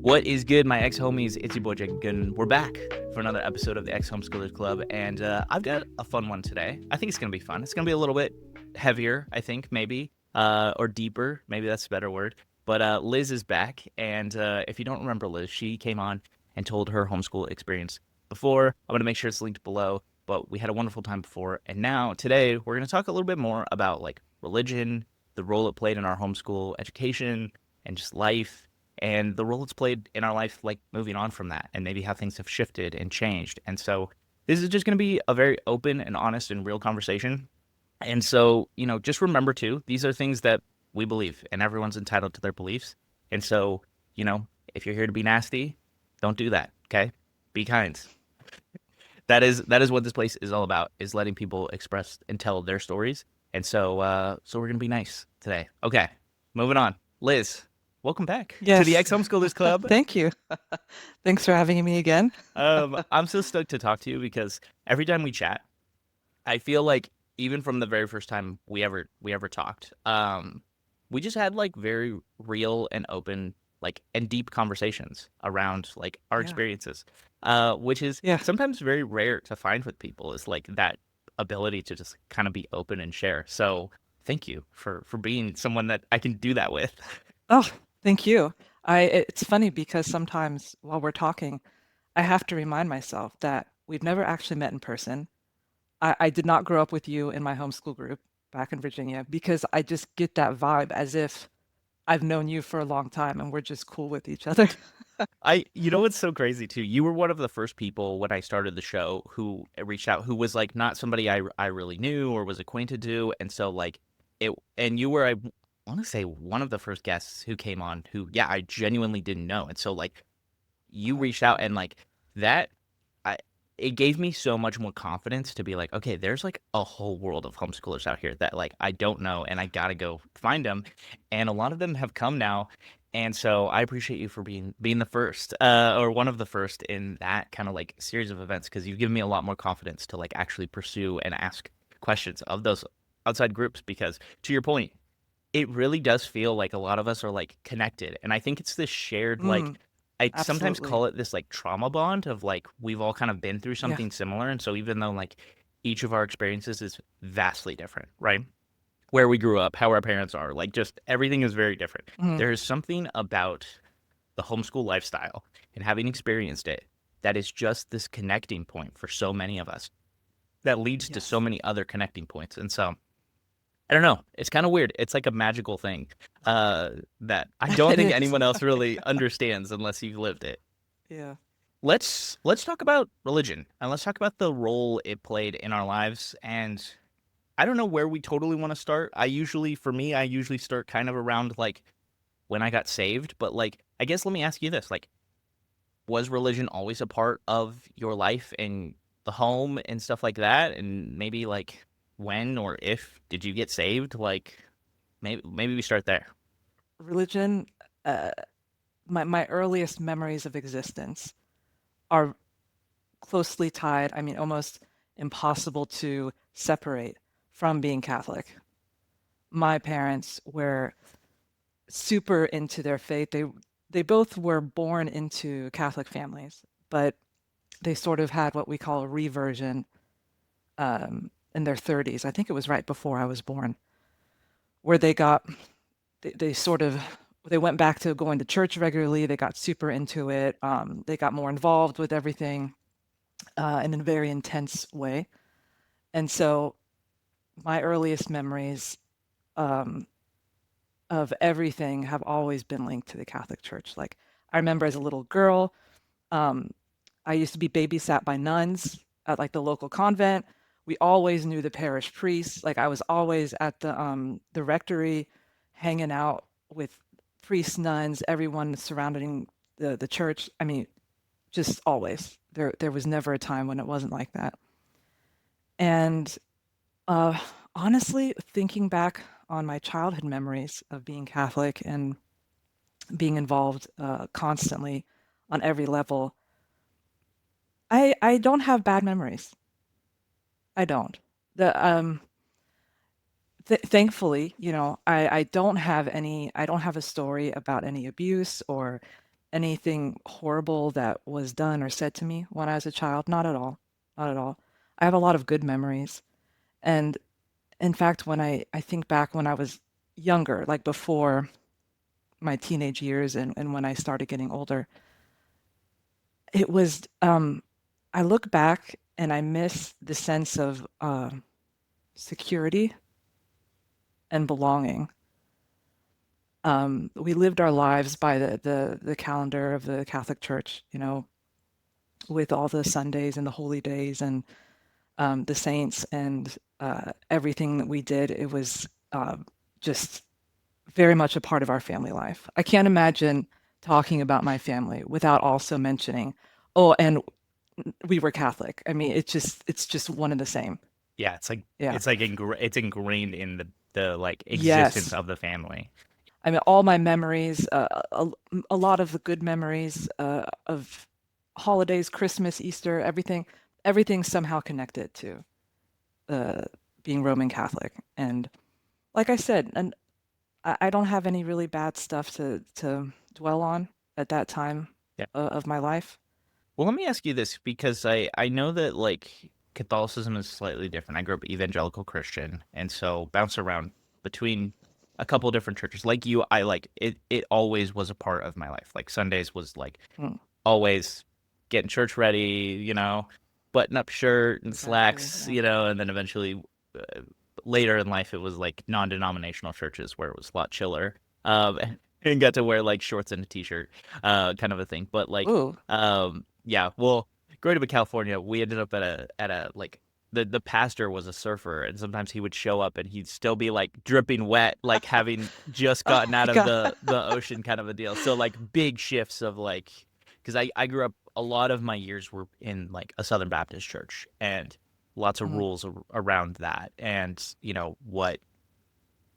What is good, my ex-homies? It's your boy Jacob Gooden. We're back for another episode of the Ex-Homeschoolers Club, and I've got a fun one today. I think it's going to be fun. It's going to be a little bit heavier, I think, maybe, or deeper. Maybe that's a better word. But Liz is back, and if you don't remember Liz, she came on and told her homeschool experience before. I'm going to make sure it's linked below, but we had a wonderful time before, and now, today, we're going to talk a little bit more about, like, religion, the role it played in our homeschool education, and just life and the role it's played in our life, like moving on from that, and maybe how things have shifted and changed. And so this is just going to be a very open and honest and real conversation. And so, just remember too, these are things that we believe, and everyone's entitled to their beliefs. And so, if you're here to be nasty, don't do that. Okay, be kind. That is what this place is all about: is letting people express and tell their stories. And so, so we're gonna be nice today. Okay, moving on. Liz, welcome back to the Yes, Ex-Homeschoolers Club. thank you. Thanks for having me again. I'm so stoked to talk to you because every time we chat, I feel like even from the very first time we ever talked, we just had like very real and open, like, and deep conversations around like our Yeah, experiences, which is yeah. sometimes very rare to find with people, is like that ability to just kind of be open and share. So thank you for being someone that I can do that with. Oh, thank you. It's funny because sometimes while we're talking, I have to remind myself that we've never actually met in person. I did not grow up with you in my homeschool group back in Virginia because I just get that vibe as if I've known you for a long time and we're just cool with each other. You know what's so crazy too? You were one of the first people when I started the show who reached out, who was like not somebody I really knew or was acquainted to, and so like and you were, I want to say, one of the first guests who came on who, yeah, I genuinely didn't know, and so like you Oh, reached out and like that, I it gave me so much more confidence to be like, okay, there's like a whole world of homeschoolers out here that like I don't know, and I gotta go find them, and a lot of them have come now. And so I appreciate you for being the first, or one of the first in that kind of like series of events, because you've given me a lot more confidence to like actually pursue and ask questions of those outside groups. Because to your point, it really does feel like a lot of us are like connected, and I think it's this shared, like, mm, I sometimes absolutely. call it this like trauma bond of like we've all kind of been through Yeah, something similar, and so even though like each of our experiences is vastly different, right? Where we grew up, how our parents are, like, just everything is very different. mm, There is something about the homeschool lifestyle and having experienced it that is just this connecting point for so many of us that leads to so yes. many other connecting points. And so I don't know. It's kind of weird. It's like a magical thing, that I don't It think is. anyone else really understands unless you've lived it. Yeah. Let's talk about religion, and let's talk about the role it played in our lives. And I don't know where we totally want to start. For me, I usually start kind of around like when I got saved. But like, I guess let me ask you this: like, was religion always a part of your life and the home and stuff like that? And maybe like when or if did you get saved? Like, maybe we start there. Religion, uh, my earliest memories of existence are closely tied, I mean, almost impossible to separate from being Catholic. My parents were super into their faith. They both were born into Catholic families, but they sort of had what we call a reversion in their 30s. I think it was right before I was born, where they sort of they went back to going to church regularly. They got super into it. They got more involved with everything in a very intense way. And so my earliest memories um, of everything have always been linked to the Catholic Church. Like I remember as a little girl, um, I used to be babysat by nuns at like the local convent. We always knew the parish priest. Like I was always at the rectory, hanging out with priests, nuns, everyone surrounding the church. I mean, just always. There was never a time when it wasn't like that. And uh, honestly, thinking back on my childhood memories of being Catholic and being involved constantly on every level, I don't have bad memories. I don't. The thankfully, I don't have any. I don't have a story about any abuse or anything horrible that was done or said to me when I was a child. Not at all. Not at all. I have a lot of good memories. And in fact, when I think back when I was younger, like before my teenage years and when I started getting older, it was, I look back and I miss the sense of security and belonging. We lived our lives by the calendar of the Catholic Church, with all the Sundays and the holy days and the saints and everything that we did. It was just very much a part of our family life. I can't imagine talking about my family without also mentioning, oh, and we were Catholic. I mean, it's just one and the same. Yeah, it's like Yeah. it's ingrained in the like existence Yes. of the family. I mean, all my memories, a lot of the good memories of holidays, Christmas, Easter, everything's somehow connected to uh, being Roman Catholic. And like I said, and I don't have any really bad stuff to dwell on at that time Yeah. of my life. Well, let me ask you this because I know that like Catholicism is slightly different. I grew up evangelical Christian, and so bounce around between a couple different churches. Like you, I like it. It always was a part of my life. Like Sundays was like Mm, always getting church ready, button up shirt and exactly. slacks, Yeah. and then eventually later in life it was like non-denominational churches where it was a lot chiller. And got to wear like shorts and a t-shirt, kind of a thing. But like, Ooh. yeah, well, growing up in California, we ended up at a like the pastor was a surfer, and sometimes he would show up and he'd still be like dripping wet, like having just Oh gotten out my of God. the ocean, kind of a deal. So like big shifts of like, because I grew up, a lot of my years were in like a Southern Baptist church, and lots of Mm, rules around that, and what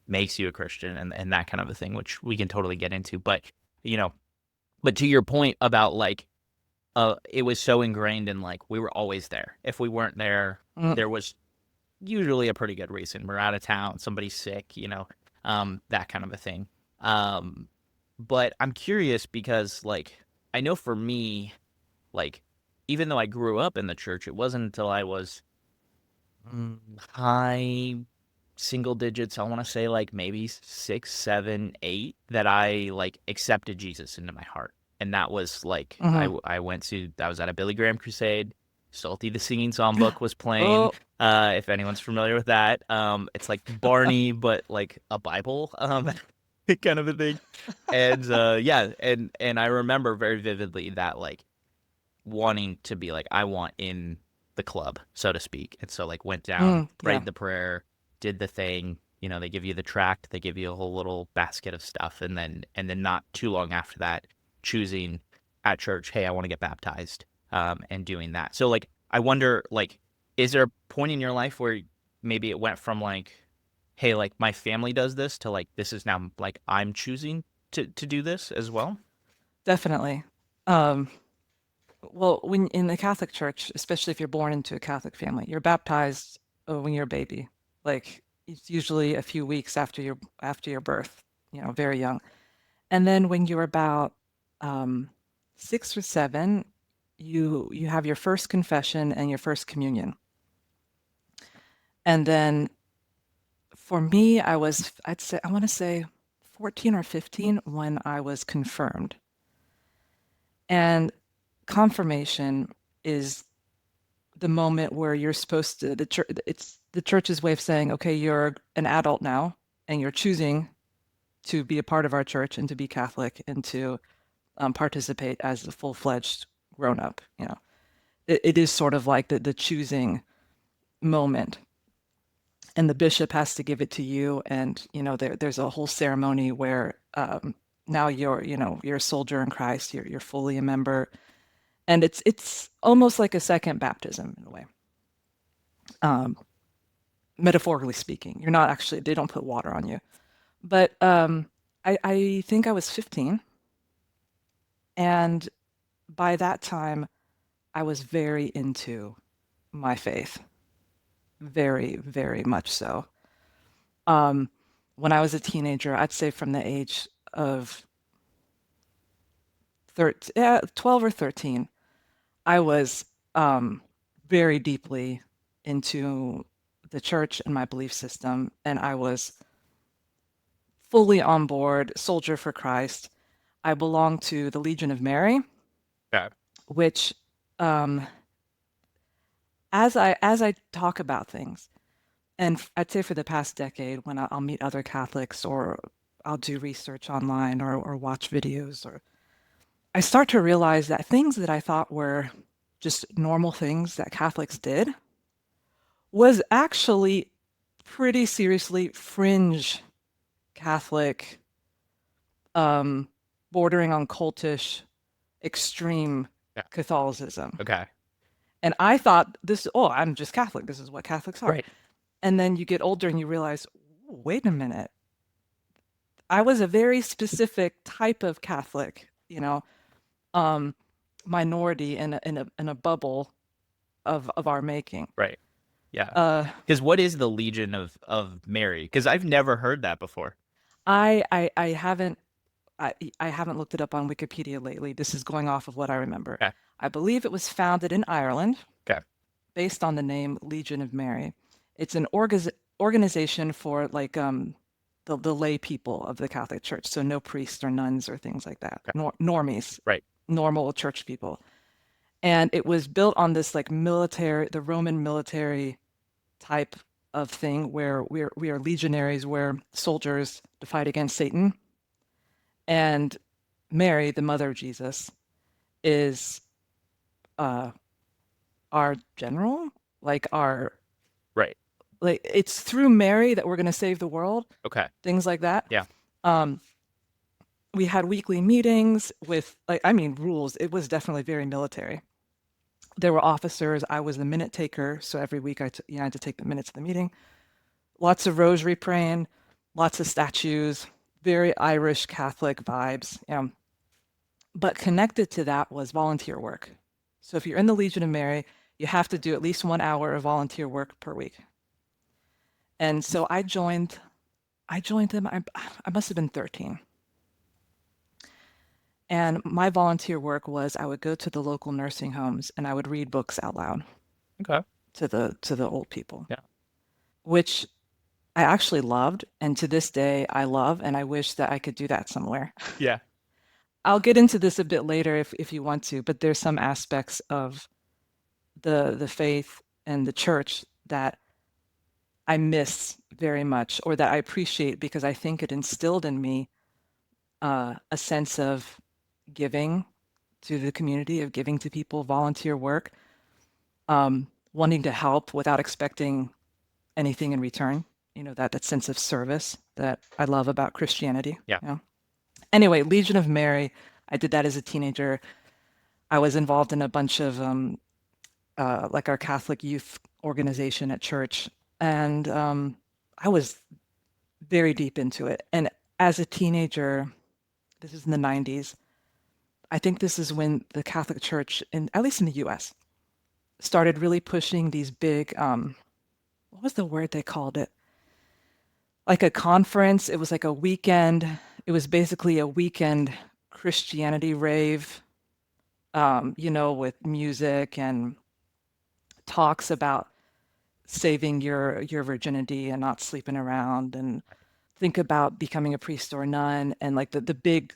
makes you a Christian, and that kind of a thing, which we can totally get into. But you know, but to your point about like it was so ingrained in like we were always there. If we weren't there, mm. there was usually a pretty good reason. We're out of town, somebody's sick, that kind of a thing. Um, but I'm curious because like I know for me, like even though I grew up in the church, it wasn't until I was high single digits, I want to say like maybe 6, 7, 8, that I like accepted Jesus into my heart. And that was like Mhm. I was at a Billy Graham crusade. Salty the Singing Songbook was playing. Oh, If anyone's familiar with that, it's like Barney, but like a Bible, kind of a thing. And yeah, and I remember very vividly that like wanting to be like, I want in the club, so to speak. And so like went down, yeah. prayed the prayer, did the thing. They give you the tract, they give you a whole little basket of stuff, and then not too long after that, choosing at church, hey, I want to get baptized, and doing that. So like I wonder, like, is there a point in your life where maybe it went from like, hey, like my family does this to like this is now like I'm choosing to do this as well? Definitely. Um, well, when in the Catholic Church, especially if you're born into a Catholic family, you're baptized when you're a baby. Like it's usually a few weeks after your birth, very young. And then when you're about 6 or 7, you have your first confession and your first communion. And then for me, I want to say 14 or 15 when I was confirmed. And confirmation is the moment where you're supposed to, it's the church's way of saying, okay, you're an adult now and you're choosing to be a part of our church and to be Catholic and to participate as a full-fledged grown-up. It is sort of like the choosing moment, and the bishop has to give it to you. And there's a whole ceremony where now you're a soldier in Christ. You're fully a member, and it's almost like a second baptism in a way. Um, Metaphorically speaking, you're not actually, they don't put water on you. But I think I was 15, and by that time I was very into my faith, very, very much so. Um, when I was a teenager, I'd say from the age of 12 or 13, I was very deeply into the church and my belief system, and I was fully on board, soldier for Christ. I belonged to the Legion of Mary, Okay. which, um, as I talk about things, and I'd say for the past decade, when I'll meet other Catholics or I'll do research online or watch videos, or I start to realize that things that I thought were just normal things that Catholics did was actually pretty seriously fringe Catholic, um, bordering on cultish, extreme Yeah. Catholicism. Okay. And I thought this, oh, I'm just Catholic. This is what Catholics are. Right. And then you get older and you realize, wait a minute. I was a very specific type of Catholic, um, minority in a bubble of our making. Right. Yeah. Uh, Because what is the Legion of Mary? Because I've never heard that before. I haven't I haven't looked it up on Wikipedia lately. This is going off of what I remember. Okay. I believe it was founded in Ireland Okay. based on the name Legion of Mary. It's an organization for like the lay people of the Catholic Church, so no priests or nuns or things like that. Okay. Normies, Right. normal church people. And it was built on this like military, the Roman military type of thing where we are legionaries, we're soldiers to fight against Satan. And Mary, the mother of Jesus, is uh, our general, like our Right. like it's through Mary that we're going to save the world, Okay. things like that. Yeah. Um, we had weekly meetings with rules. It was definitely very military. There were officers. I was the minute taker, so every week I had to take the minutes of the meeting. Lots of rosary praying, lots of statues, very Irish Catholic vibes. But connected to that was volunteer work. So if you're in the Legion of Mary, you have to do at least 1 hour of volunteer work per week. And so I joined them. I must have been 13. And my volunteer work was I would go to the local nursing homes and I would read books out loud Okay. to the old people, Yeah. which I actually loved. And to this day, I love, and I wish that I could do that somewhere. Yeah. I'll get into this a bit later if you want to, but there's some aspects of the faith and the church that I miss very much, or that I appreciate because I think it instilled in me a sense of giving to the community, of giving to people, volunteer work, wanting to help without expecting anything in return. That sense of service that I love about Christianity. Yeah. Anyway, Legion of Mary, I did that as a teenager. I was involved in a bunch of like our Catholic youth organization at church, and I was very deep into it. And as a teenager, this is in the 90s, I think this is when the Catholic Church, at least in the US, started really pushing these big, what was the word they called it? Like a conference. It was like a weekend. It was basically a weekend Christianity rave, with music and talks about saving your virginity and not sleeping around, and think about becoming a priest or a nun. And like the big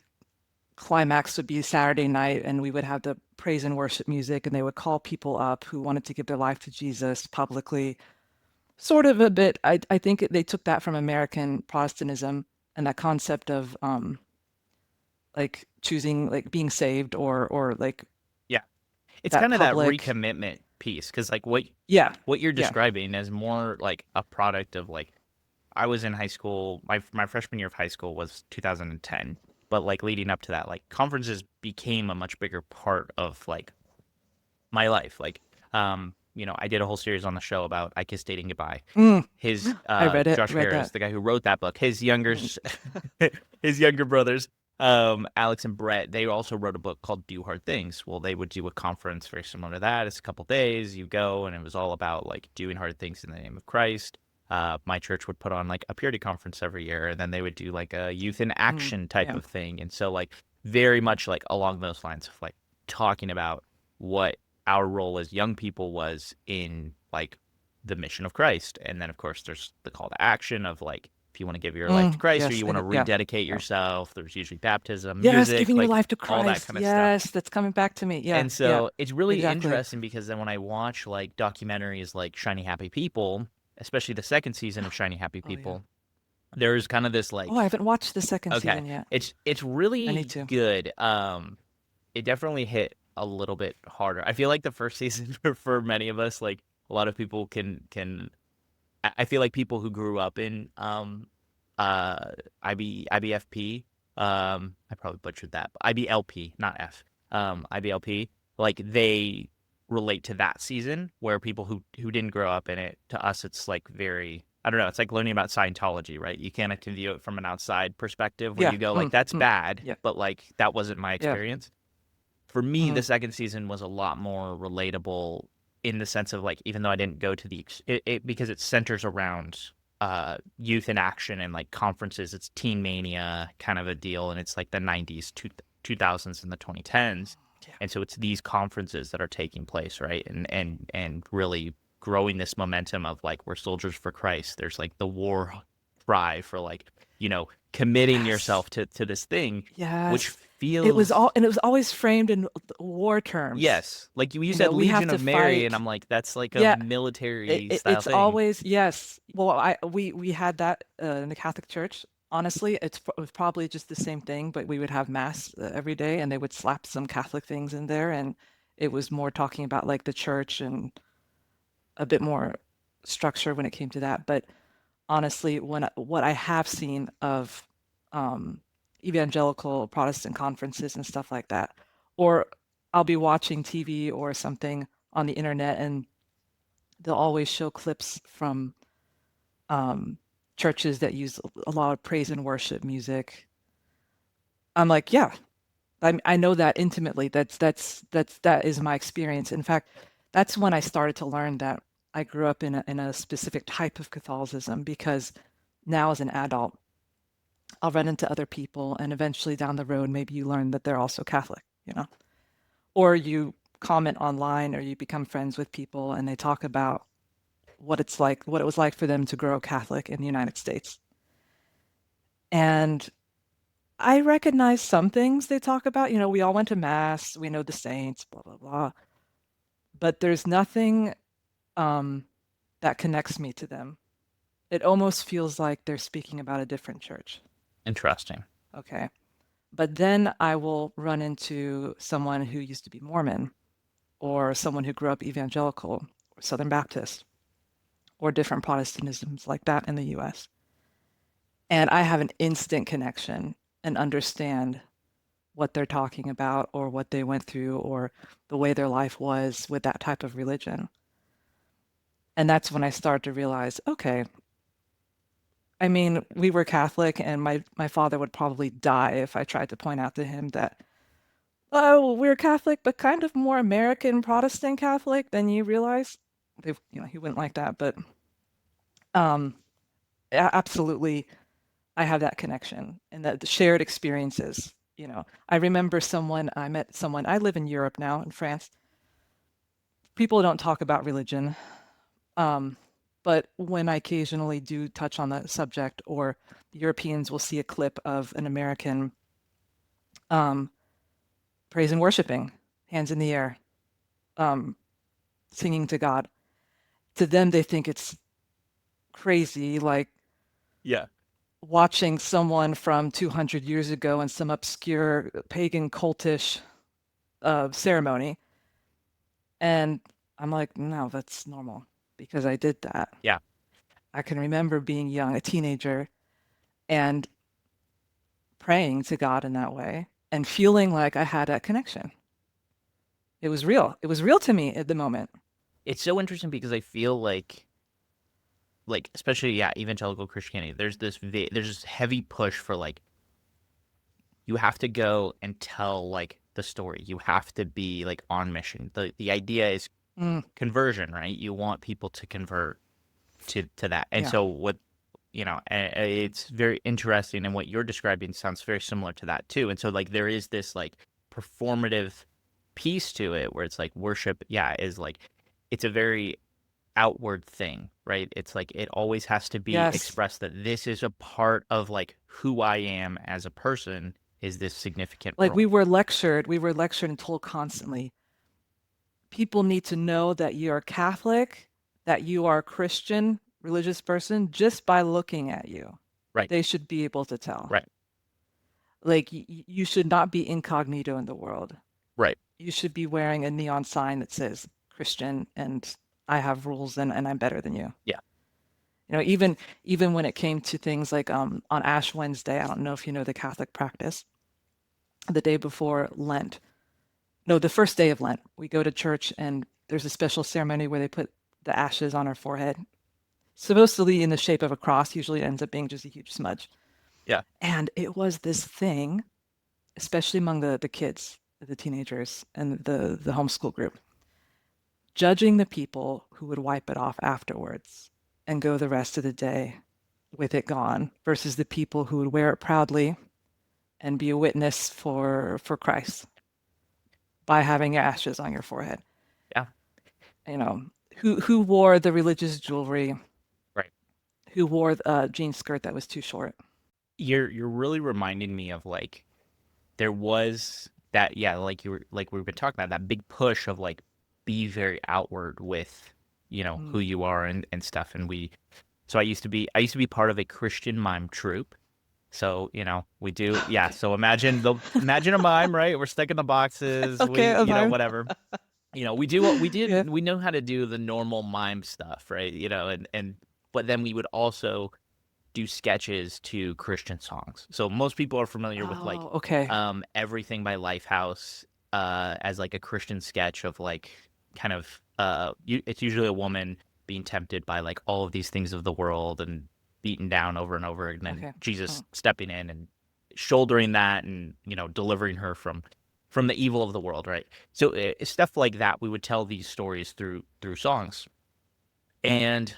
climax would be Saturday night, and we would have the praise and worship music, and they would call people up who wanted to give their life to Jesus publicly. Sort of a bit, I think they took that from American Protestantism and that concept of like choosing, like being saved, or like Yeah. It's that kind of that public. recommitment piece, because like Yeah, what you're yeah. describing is more like a product of like I was in high school. My freshman year of high school was 2010, but like leading up to that, like conferences became a much bigger part of like my life. Like, I did a whole series on the show about I Kiss Dating Goodbye. Mm, His I read it, Josh read Harris, that. the guy who wrote that book, his younger Mm. his younger brothers, Alex and Brett, they also wrote a book called Do Hard Things. Well, they would do a conference very similar to that. It's a couple days, you go, and it was all about like doing hard things in the name of Christ. My church would put on like a purity conference every year, and then they would do like a youth in action type Yeah. of thing. And so like very much like along those lines of like talking about what our role as young people was in like the mission of Christ. And then of course there's the call to action of like if you want to give your life to Christ or Yes, you want to yeah, rededicate yeah. yourself, there's usually baptism, Yes, music, giving your like life to all that Christ. kind of stuff. Yes, that's coming back to me. Yeah, And yeah, so it's really exactly. interesting because then when I watch like documentaries like Shiny Happy People, especially the second season of Shiny Happy Oh yeah. People, there's kind of this Oh, I like, haven't watched the second okay, season yet. it's I need really to. good. It definitely hit a little bit harder. I feel like the first season for many of us, like a lot of people can I feel like people who grew up in uh IBFP, I probably butchered that, but IBLP, not F. IBLP, like they relate to that season where people who didn't grow up in it, to us it's like very, I don't know, it's like learning about Scientology, right? You kind of can view it from an outside perspective where Yeah. you go like that's bad, Yeah. but like that wasn't my Yeah. experience. For me, Mm. the second season was a lot more relatable in the sense of like, even though I didn't go to it because it centers around youth in action and like conferences. It's teen mania kind of a deal, and it's like the 90s, 2000s, and the 2010s, Yeah. and so it's these conferences that are taking place, right? And really growing this momentum of like we're soldiers for Christ. There's like the war cry for like committing Yes. yourself to this thing, which Yes. It was feels. all, and it was always framed in war terms. Yes. Like you said We have Legion to of Mary, and fight. I'm like, that's like a Yeah. military style It's thing. always, yes. Well, we had that in the Catholic Church. Honestly, it was probably just the same thing, but we would have mass every day, and they would slap some Catholic things in there, and it was more talking about like the church and a bit more structure when it came to that. But honestly, what I have seen of um, evangelical Protestant conferences and stuff like that, or I'll be watching TV or something on the internet, and they'll always show clips from um, churches that use a lot of praise and worship music. I'm like, yeah, I know that intimately. That is my experience. In fact, that's when I started to learn that I grew up in a specific type of Catholicism, because now as an adult, I'll run into other people, and eventually down the road, maybe you learn that they're also Catholic, or you comment online or you become friends with people and they talk about what it was like for them to grow Catholic in the United States. And I recognize some things they talk about. We all went to mass, we know the saints, blah, blah, blah. But there's nothing um, that connects me to them. It almost feels like they're speaking about a different church. Interesting. Okay. But then I will run into someone who used to be Mormon, or someone who grew up evangelical or Southern Baptist or different Protestantisms like that in the US. And I have an instant connection and understand what they're talking about or what they went through or the way their life was with that type of religion. And that's when I start to realize, okay, I mean, we were Catholic, and my father would probably die if I tried to point out to him that, oh, we're Catholic, but kind of more American Protestant Catholic than you realize. He wouldn't like that, but um, absolutely, I have that connection and that the shared experiences. I remember I met someone. I live in Europe now, in France. People don't talk about religion, um, but when I occasionally do touch on the subject, or Europeans will see a clip of an American um, praise and worshiping, hands in the air, um, singing to God. To them, they think it's crazy, like Yeah. watching someone from 200 years ago in some obscure pagan cultish ceremony. And I'm like, no, that's normal because I did that. Yeah. I can remember being young, a teenager, and praying to God in that way and feeling like I had a connection. It was real. It was real to me at the moment. It's so interesting because I feel like especially evangelical Christianity. There's this heavy push for like you have to go and tell like the story. You have to be like on mission. The idea is Mm, conversion, right? You want people to convert to that. And yeah. so what it's very interesting, and what you're describing sounds very similar to that too. And so like there is this like performative piece to it where it's like worship, yeah, is like it's a very outward thing, right? It's like it always has to be Yes. expressed that this is a part of like who I am as a person is this significant Like role. we were lectured and told constantly, people need to know that you are Catholic, that you are a Christian, religious person, just by looking at you. Right, They should be able to tell. right, Like you should not be incognito in the world. right. You should be wearing a neon sign that says Christian and I have rules and I'm better than you. Yeah. You know, even when it came to things like on Ash Wednesday, I don't know if you know the Catholic practice, the day before Lent. No, the first day of Lent, we go to church and there's a special ceremony where they put the ashes on our forehead. Supposedly in the shape of a cross, usually it ends up being just a huge smudge. Yeah. And it was this thing, especially among the kids, the teenagers, and the homeschool group, judging the people who would wipe it off afterwards and go the rest of the day with it gone versus the people who would wear it proudly and be a witness for Christ by having ashes on your forehead. Yeah. You know, who wore the religious jewelry, Right. who wore a jean skirt that was too short. You're really reminding me of like there was that, yeah, like we've been talking about that big push of like be very outward with, who Mm. you are and stuff. And so I used to be part of a Christian mime troupe. So, we do, yeah. Okay. So imagine a mime, right? We're stuck in the boxes. Okay, Whatever. We do what we yeah. did. We know how to do the normal mime stuff, right? But then we would also do sketches to Christian songs. So most people are familiar with like Oh, okay. Everything by Lifehouse as like a Christian sketch of like kind of it's usually a woman being tempted by like all of these things of the world and beaten down over and over, and then Okay. Jesus Oh, stepping in and shouldering that and delivering her from the evil of the world, right? So stuff like that, we would tell these stories through songs, and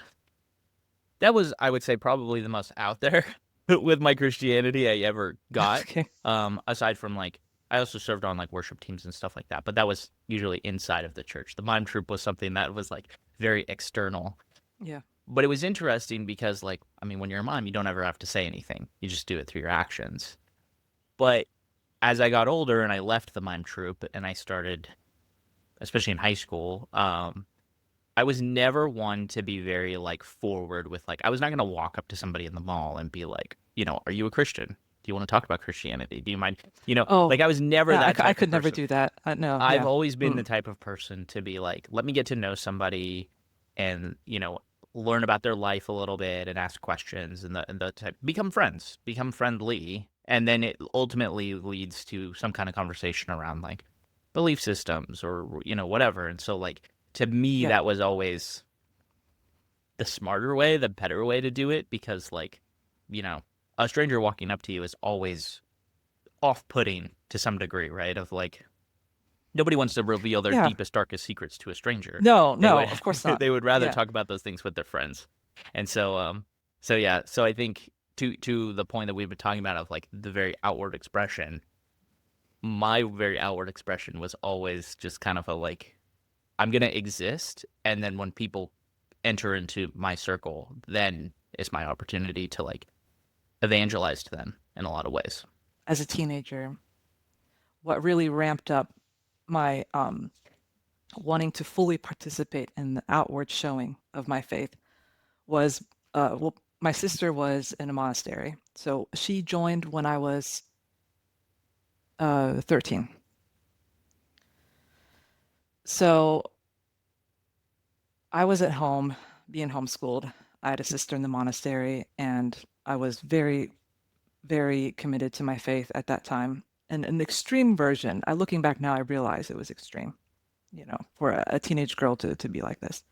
that was, I would say, probably the most out there with my Christianity I ever got. okay. Aside from like, I also served on like worship teams and stuff like that, but that was usually inside of the church. The mime troupe was something that was like very external. Yeah. But it was interesting because, like, I mean, when you're a mime, you don't ever have to say anything. You just do it through your actions. But as I got older and I left the mime troupe and I started, especially in high school, I was never one to be very like forward with like I was not gonna walk up to somebody in the mall and be like, are you a Christian? Do you want to talk about Christianity? Do you mind? Oh, Like I was never yeah, that I type of could never person. do that. No, I've yeah. always been the Mm. type of person to be like, let me get to know somebody and, learn about their life a little bit and ask questions and the type become friends, become friendly. And then it ultimately leads to some kind of conversation around like belief systems or, whatever. And so like to me, Yeah. that was always the smarter way, the better way to do it because like, you know, a stranger walking up to you is always off-putting to some degree, right? Of like nobody wants to reveal their Yeah. deepest, darkest secrets to a stranger. No, They no, would of course not. they would rather Yeah. talk about those things with their friends. And so yeah, so I think to the point that we've been talking about of like the very outward expression, my very outward expression was always just kind of a like I'm gonna exist, and then when people enter into my circle, then it's my opportunity to like evangelize to them in a lot of ways. As a teenager, what really ramped up my wanting to fully participate in the outward showing of my faith was well, my sister was in a monastery, so she joined when I was 13. So I was at home being homeschooled. I had a sister in the monastery, and I was very, very committed to my faith at that time. And an extreme version, looking back now, I realize it was extreme, for a teenage girl to be like this.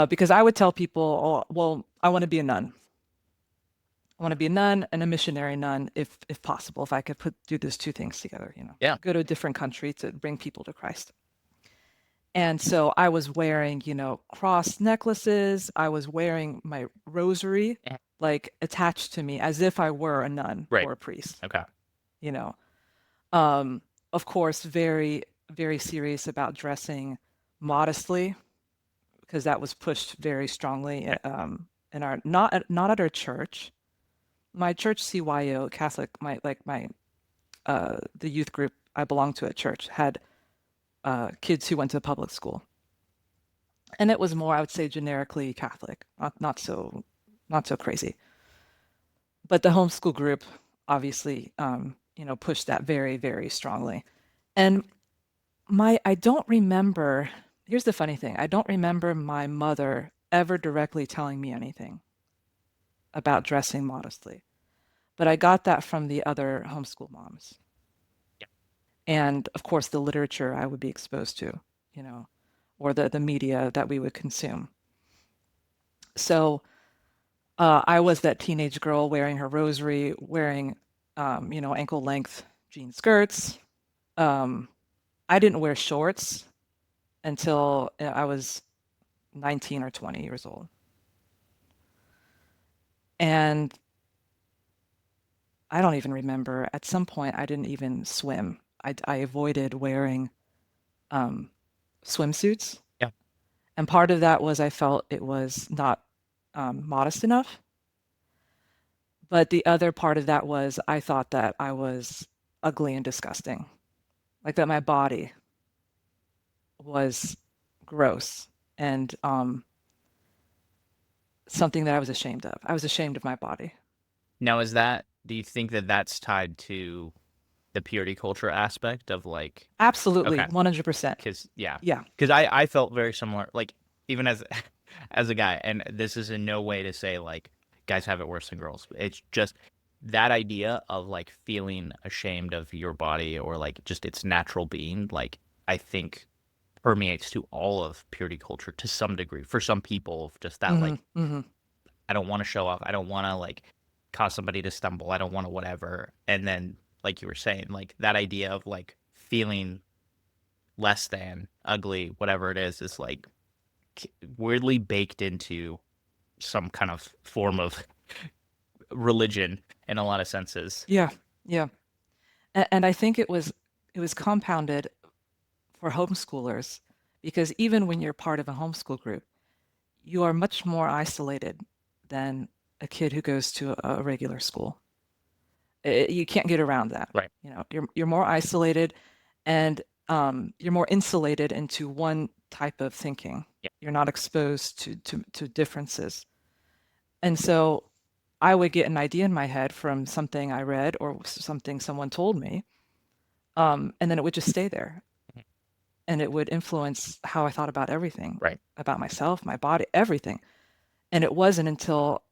Because I would tell people, oh, well, I want to be a nun. I want to be a nun and a missionary nun, if possible, if I could do those two things together, Yeah. go to a different country to bring people to Christ. And so I was wearing, cross necklaces. I was wearing my rosary Eh, like attached to me as if I were a nun Right. or a priest, Okay. you know. Um, of course, very, very serious about dressing modestly because that was pushed very strongly Yeah. in our not at our church. My church CYO Catholic, my the youth group I belonged to at church had kids who went to public school, and it was more, I would say, generically Catholic, not so crazy. But the homeschool group obviously, pushed that very, very strongly. And I don't remember, here's the funny thing, I don't remember my mother ever directly telling me anything about dressing modestly, but I got that from the other homeschool moms. Yeah. And of course, the literature I would be exposed to, you know, or the media that we would consume. So I was that teenage girl wearing her rosary, wearing, ankle length jean skirts. Um, I didn't wear shorts until I was 19 or 20 years old. And I don't even remember, at some point, I didn't even swim. I avoided wearing um, swimsuits. Yeah. And part of that was I felt it was not modest enough. But the other part of that was I thought that I was ugly and disgusting, like that my body was gross and something that I was ashamed of. I was ashamed of my body. Now, do you think that that's tied to the purity culture aspect of like, Absolutely, okay, 100%. because yeah, Yeah. because I felt very similar, like even as as a guy, and this is in no way to say like guys have it worse than girls. It's just that idea of like feeling ashamed of your body or like just its natural being, like I think permeates to all of purity culture to some degree. For some people, just that Hmm. like Hmm. I don't want to show off. I don't want to like cause somebody to stumble. I don't want to whatever. And then, like you were saying, like that idea of like feeling less than, ugly, whatever it is like weirdly baked into some kind of form of religion in a lot of senses. Yeah. Yeah. And I think it was compounded for homeschoolers because even when you're part of a homeschool group, you are much more isolated than a kid who goes to a regular school. You can't get around that. Right. You're more isolated, and you're more insulated into one type of thinking. Yeah. You're not exposed to differences. And so I would get an idea in my head from something I read or something someone told me, and then it would just stay there. Mhm. And it would influence how I thought about everything, Right. about myself, my body, everything. And it wasn't until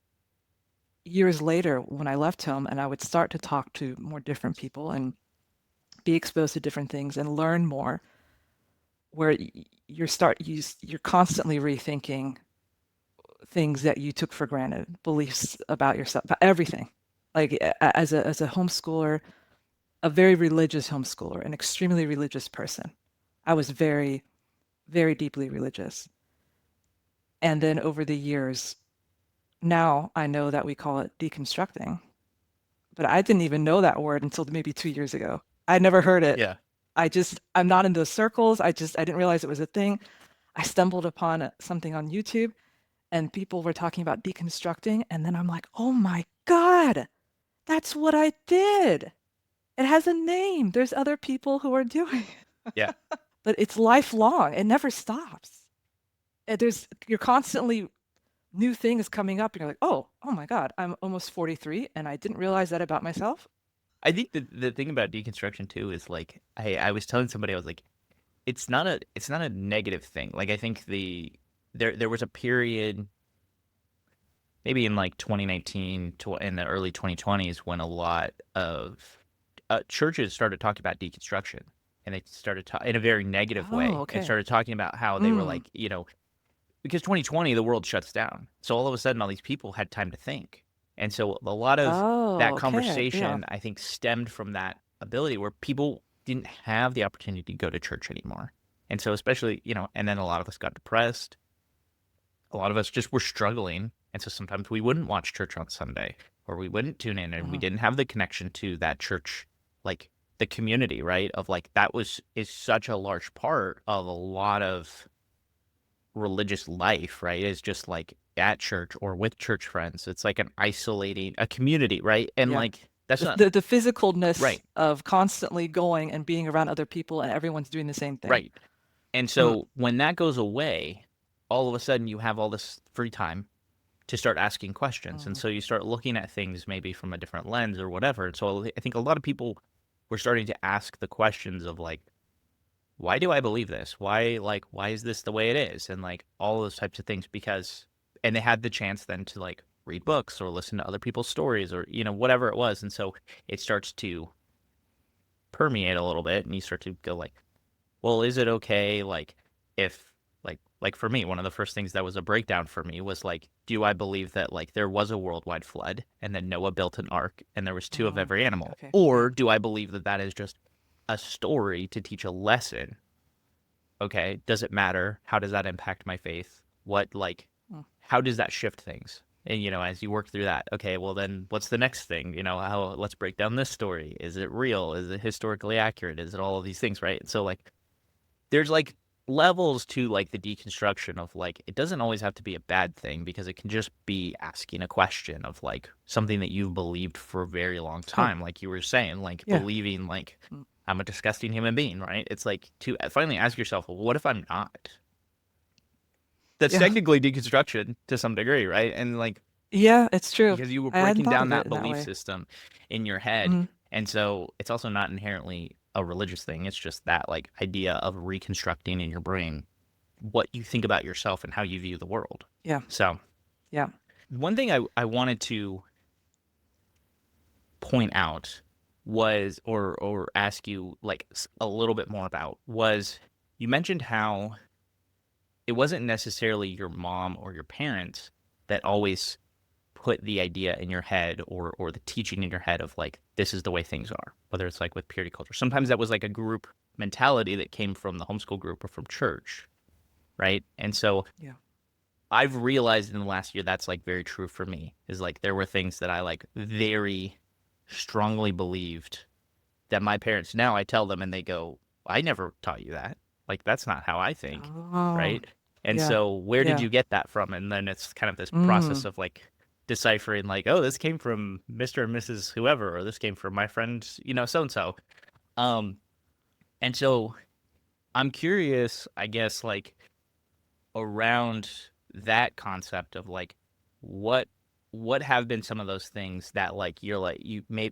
years later when I left home and I would start to talk to more different people and be exposed to different things and learn more, where you're constantly rethinking things that you took for granted, beliefs about yourself, about everything. Like as a homeschooler, a very religious homeschooler, an extremely religious person. I was very, very deeply religious. And then over the years, now I know that we call it deconstructing, but I didn't even know that word until maybe 2 years ago. I never heard it. Yeah. I'm not in those circles. I didn't realize it was a thing. I stumbled upon something on YouTube and people were talking about deconstructing. And then I'm like, oh my God, that's what I did. It has a name. There's other people who are doing it. Yeah. But it's lifelong. It never stops. You're constantly new things coming up and you're like, oh my God, I'm almost 43 and I didn't realize that about myself. I think the thing about deconstruction too is like I was telling somebody, I was like, it's not a negative thing. Like I think there was a period maybe in like 2019 to in the early 2020s when a lot of churches started talking about deconstruction, and they started in a very negative Oh, way, and okay. started talking about how they were Mm. like, because 2020 the world shuts down, so all of a sudden all these people had time to think, and so a lot of Oh, that okay. Yeah. conversation I think stemmed from that ability where people didn't have the opportunity to go to church anymore. And so especially, and then a lot of us got depressed. A lot of us just were struggling. And so sometimes we wouldn't watch church on Sunday, or we wouldn't tune in, and we didn't have the connection to that church, like the community, right? Of like, is such a large part of a lot of religious life, right? Is just like at church or with church friends. It's like a community, right? And Yeah. like, that's not The physicalness right, of constantly going and being around other people and everyone's doing the same thing. right. And Mm, so when that goes away, all of a sudden you have all this free time to start asking questions. And mm, so you start looking at things maybe from a different lens or whatever. And so I think a lot of people were starting to ask the questions of like, why do I believe this? Why is this the way it is? And like all those types of things and they had the chance then to like read books or listen to other people's stories or, whatever it was. And so it starts to permeate a little bit and you start to go like, well, is it okay? Like if like for me, one of the first things that was a breakdown for me was like, do I believe that like there was a worldwide flood and then Noah built an ark and there was two of mm. every animal? Okay. Yeah. Or do I believe that that is just a story to teach a lesson? Okay, does it matter? How does that impact my faith? Mm. How does that shift things? And as you work through that, okay, well then what's the next thing? Let's break down this story. Is it real? Is it historically accurate? Is it all of these things, right? And so like there's like levels to like the deconstruction of like it doesn't always have to be a bad thing because it can just be asking a question of like something that you've believed for a very long Oh, time, like you were saying, like yeah. believing like Mm. I'm a disgusting human being, right? It's like to finally ask yourself, well, what if I'm not? That's Yeah. technically deconstruction to some degree, right? And like Yeah, it's true. because you were I hadn't breaking thought down of it that in that belief way. system in your head. Mm. And so it's also not inherently a religious thing. It's just that like idea of reconstructing in your brain what you think about yourself and how you view the world. Yeah. So Yeah. one thing I wanted to point out was or ask you like a little bit more about was you mentioned how it wasn't necessarily your mom or your parents that always put the idea in your head or the teaching in your head of like this is the way things are, whether it's like with purity culture. Sometimes that was like a group mentality that came from the homeschool group or from church, right? And so Yeah. I've realized in the last year that's like very true for me is like there were things that I like very strongly believed that my parents now I tell them and they go, I never taught you that. Like that's not how I think, Oh, right? And yeah. so where did Yeah. you get that from? And then it's kind of this process Mm. of like deciphering like, oh, this came from Mr. and Mrs. whoever, or this came from my friend, so and so. Um, and so I'm curious, I guess, like around that concept of like what what have been some of those things that like you're like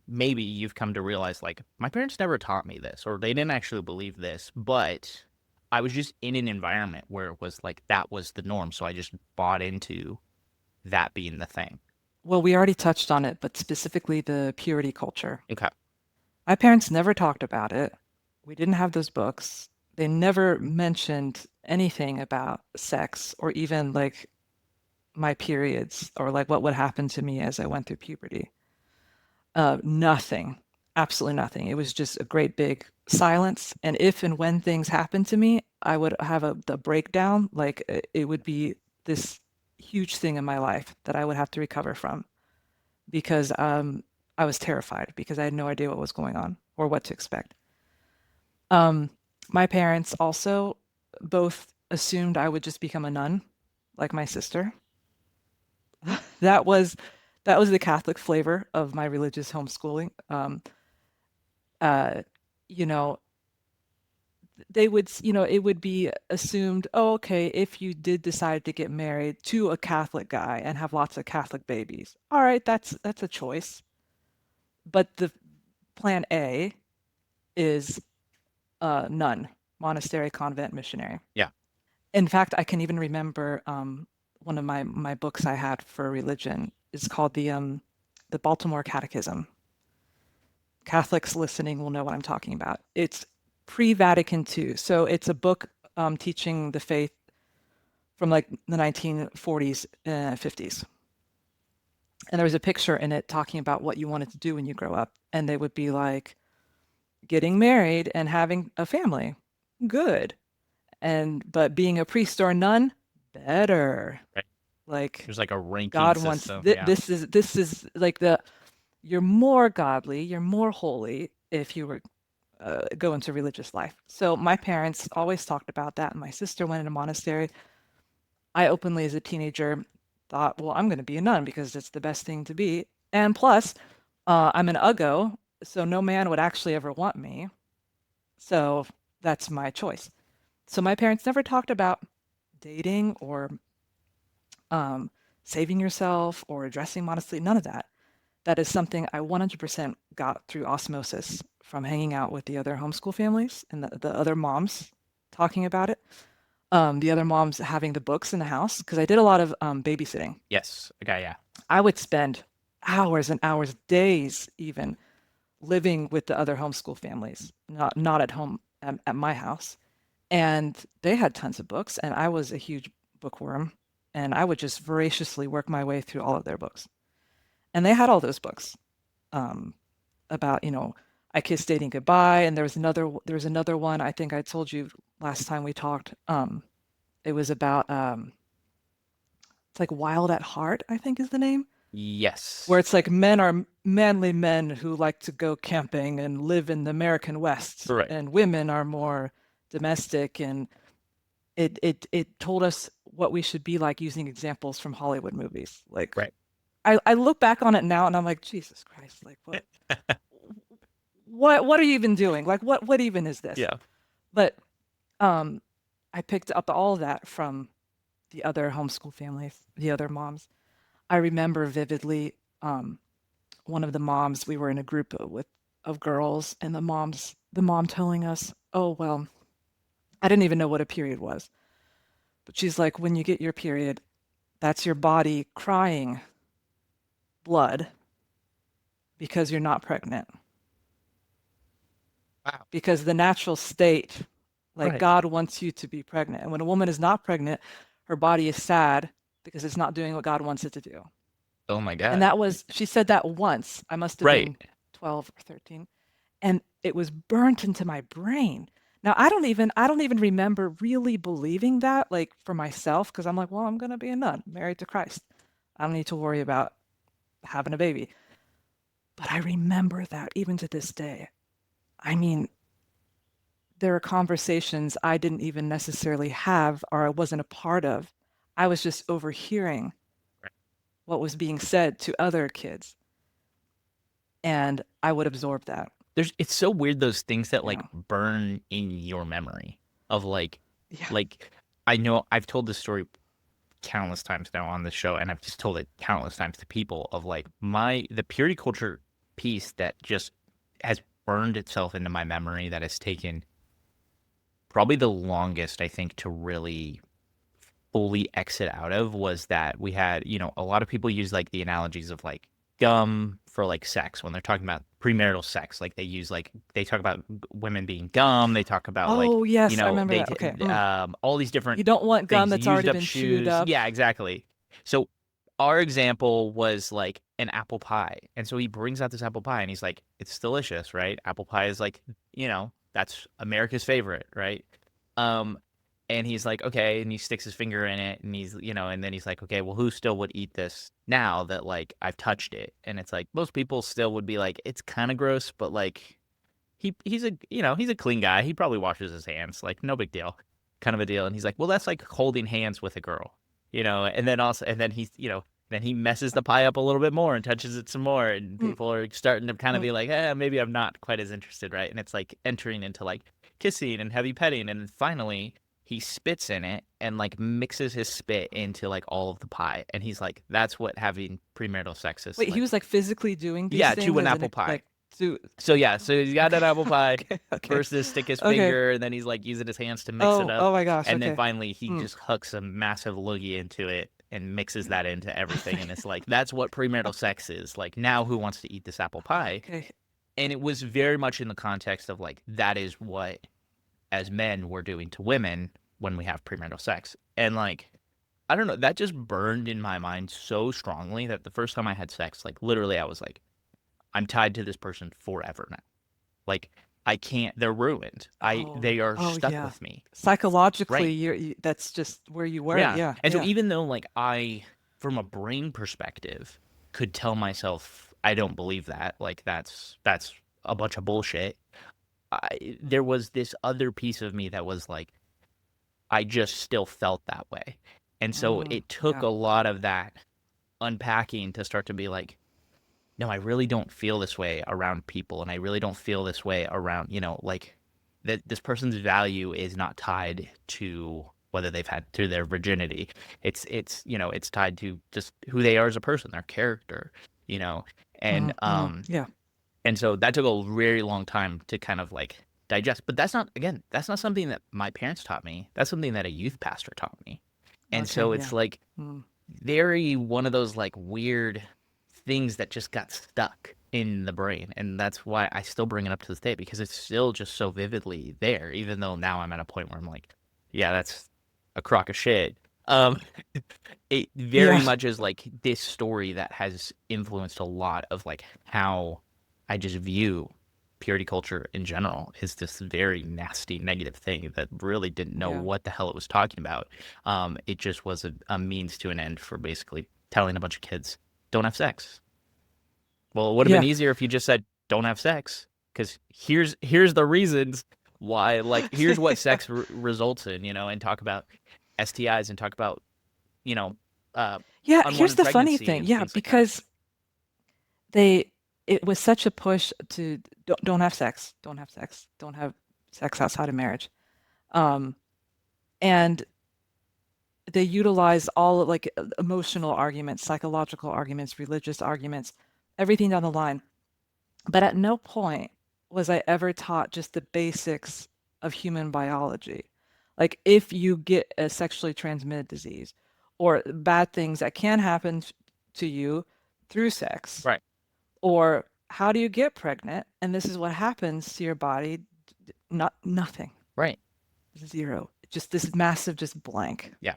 maybe you've come to realize like my parents never taught me this or they didn't actually believe this, but I was just in an environment where it was like that was the norm, so I just bought into that being the thing. Well, we already touched on it, but specifically the purity culture. Okay. My parents never talked about it. We didn't have those books. They never mentioned anything about sex or even like my periods or like what would happen to me as I went through puberty. Nothing, absolutely nothing. It was just a great big silence. And if and when things happened to me, I would have the breakdown. Like it would be this huge thing in my life that I would have to recover from because I was terrified because I had no idea what was going on or what to expect. Um, my parents also both assumed I would just become a nun, like my sister. That was that was the Catholic flavor of my religious homeschooling. Uh, you know, they would, it would be assumed, oh, okay, if you did decide to get married to a Catholic guy and have lots of Catholic babies, all right, that's a choice. But the plan A is nun, monastery, convent, missionary. Yeah. In fact, I can even remember one of my books I had for religion is called the Baltimore Catechism. Catholics listening will know what I'm talking about. It's pre-Vatican II, so it's a book teaching the faith from like the 1940s and 50s. And there was a picture in it talking about what you wanted to do when you grow up, and they would be like getting married and having a family. Good. But being a priest or a nun, better. Right. Like There's like a ranking God wants system. Yeah. this is like the you're more godly, you're more holy if you were go into religious life. So my parents always talked about that. My sister went in a monastery. I openly, as a teenager, thought, well, I'm going to be a nun because it's the best thing to be. And plus, I'm an uggo, so no man would actually ever want me. So that's my choice. So my parents never talked about dating or saving yourself or dressing modestly, none of that. That is something I 100% got through osmosis from hanging out with the other homeschool families and the other moms talking about it. The other moms having the books in the house, because I did a lot of babysitting. Yes. Okay. Yeah. I would spend hours and hours, days even, living with the other homeschool families, not at home at my house. And they had tons of books, and I was a huge bookworm, and I would just voraciously work my way through all of their books. And they had all those books about, I kissed dating goodbye, and there was another one I think I told you last time we talked. It was about it's like Wild at Heart, I think is the name, where Yes. it's like men are manly men who like to go camping and live in the American West, Right. and women are more domestic, and it told us what we should be like using examples from Hollywood movies. Like Right. I look back on it now and I'm like, Jesus Christ, like what are you even doing? Like what even is this? Yeah. But I picked up all of that from the other homeschool families, the other moms. I remember vividly one of the moms, we were in a group of girls, and the mom telling us, oh, well, I didn't even know what a period was. But she's like, when you get your period, that's your body crying blood because you're not pregnant. Wow. Because the natural state, like Right. God wants you to be pregnant. And when a woman is not pregnant, her body is sad because it's not doing what God wants it to do. Oh my And God. she said that once. I must have Right. been 12 or 13. And it was burnt into my brain. Now, I don't even remember really believing that, like for myself, because I'm like, well, I'm going to be a nun, married to Christ. I don't need to worry about having a baby. But I remember that even to this day. I mean, there are conversations I didn't even necessarily have or I wasn't a part of. I was just overhearing what was being said to other kids, and I would absorb that. It's so weird, those things that like Yeah. burn in your memory of Yeah. like I know I've told this story countless times now on the show, and I've just told it countless times to people of like the purity culture piece that just has burned itself into my memory, that has taken probably the longest, I think, to really fully exit out of, was that we had, a lot of people use like the analogies of like gum for like sex when they're talking about premarital sex. Like they talk about women being gum. They talk about like, Oh, yes, I remember that. Okay. all these different You don't want gum things, that's used already up been chewed shoes. up. Yeah, exactly. So our example was like an apple pie. And so he brings out this apple pie and he's like, it's delicious, right? Apple pie is like, that's America's favorite, right? Um, and he's like, okay, and he sticks his finger in it, and and then he's like, okay, well, who still would eat this now that like I've touched it? And it's like most people still would be like, it's kind of gross, but like he's a clean guy. He probably washes his hands, like no big deal, kind of a deal. And he's like, well, that's like holding hands with a girl, and then also, and then then he messes the pie up a little bit more and touches it some more, and Mm, people are starting to kind of mm. be like, maybe I'm not quite as interested, right? And it's like entering into like kissing and heavy petting, and then finally he spits in it and like mixes his spit into like all of the pie, and he's like, that's what having premarital sex is Wait, he like. was like physically doing these Yeah, things to an as apple pie. like to So yeah, so he's got okay, an apple pie. okay, okay, First, is stick his okay. finger, and then he's like using his hands to mix it up, Oh my gosh, and then okay. finally he Mm. just hooks a massive loogie into it and mixes that into everything, and it's like that's what premarital sex is. Like now, who wants to eat this apple pie? Okay. And it was very much in the context of like that is what as men we're doing to women when we have premarital sex, and like I don't know, that just burned in my mind so strongly that the first time I had sex, like literally, I was like, I'm tied to this person forever now. Like I can't, they're ruined. Oh, They are oh stuck yeah. with me. Psychologically, Right. that's just where you were. Yeah. Yeah, And so yeah. even though like from a brain perspective, could tell myself I don't believe that, like that's a bunch of bullshit. There was this other piece of me that was like, I just still felt that way. And so it took Yeah. a lot of that unpacking to start to be like, no, I really don't feel this way around people, and I really don't feel this way around, like that this person's value is not tied to whether they've had to their virginity. It's tied to just who they are as a person, their character, you know. And Yeah. and so that took a very long time to kind of like digest. But that's not something that my parents taught me. That's something that a youth pastor taught me. And Okay. so Yeah. it's like Mm. very one of those like weird things that just got stuck in the brain. And that's why I still bring it up to this day, because it's still just so vividly there, even though now I'm at a point where I'm like, yeah, that's a crock of shit. Um, it very Yeah. much is like this story that has influenced a lot of like how I just view purity culture in general, is this very nasty negative thing that really didn't know Yeah. what the hell it was talking about. It just was a means to an end for basically telling a bunch of kids, don't have sex. Well, it would have been Yeah. easier if you just said, don't have sex, because here's the reasons why, like here's what sex results in, and talk about STIs and talk about, you know, uh, Yeah. Here's unwanted the funny pregnancy thing. and Yeah, things like that. because they it was such a push to don't have sex, don't have sex, don't have sex outside of marriage. Um, and they utilize all like emotional arguments, psychological arguments, religious arguments, everything down the line. But at no point was I ever taught just the basics of human biology. Like if you get a sexually transmitted disease or bad things that can happen to you through sex, Right. or how do you get pregnant? And this is what happens to your body. Not nothing. Right. Zero. Just this massive just blank. Yeah.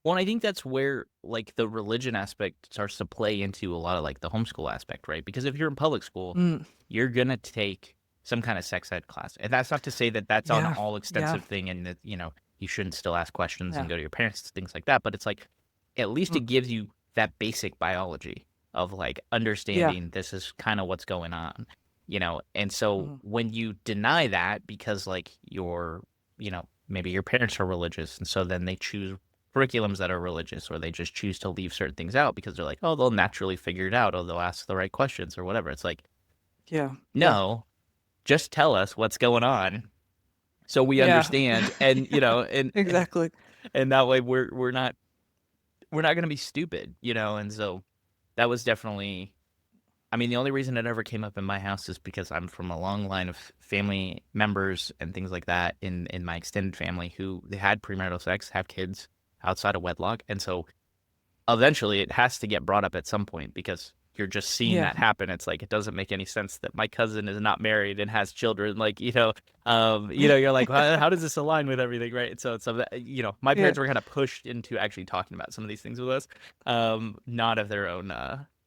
Well, and I think that's where like the religion aspect starts to play into a lot of like the homeschool aspect, right? Because if you're in public school, Mm, you're gonna take some kind of sex ed class, and that's not to say that that's an yeah. all Yeah. extensive thing, and that you shouldn't still ask questions and Yeah. go to your parents, things like that. But it's like at least Mm, it gives you that basic biology of like yeah. understanding this is kind of what's going on, And so Mm, when you deny that because like maybe your parents are religious, and so then they choose curriculums that are religious, or they just choose to leave certain things out because they're like, oh, they'll naturally figure it out, or they'll ask the right questions or whatever. It's like, yeah. Yeah. no, just tell us what's going on so we Yeah. understand, and Exactly. and that way we're not going to be stupid, and so that was definitely, I mean, the only reason it ever came up in my house is because I'm from a long line of family members and things like that in my extended family who they had premarital sex, have kids outside of wedlock. And so eventually it has to get brought up at some point because you're just seeing Yeah. that happen. It's like, it doesn't make any sense that my cousin is not married and has children. Like, you're like, well, how does this align with everything, right? And so my Yeah. parents were kind of pushed into actually talking about some of these things with us, not of their own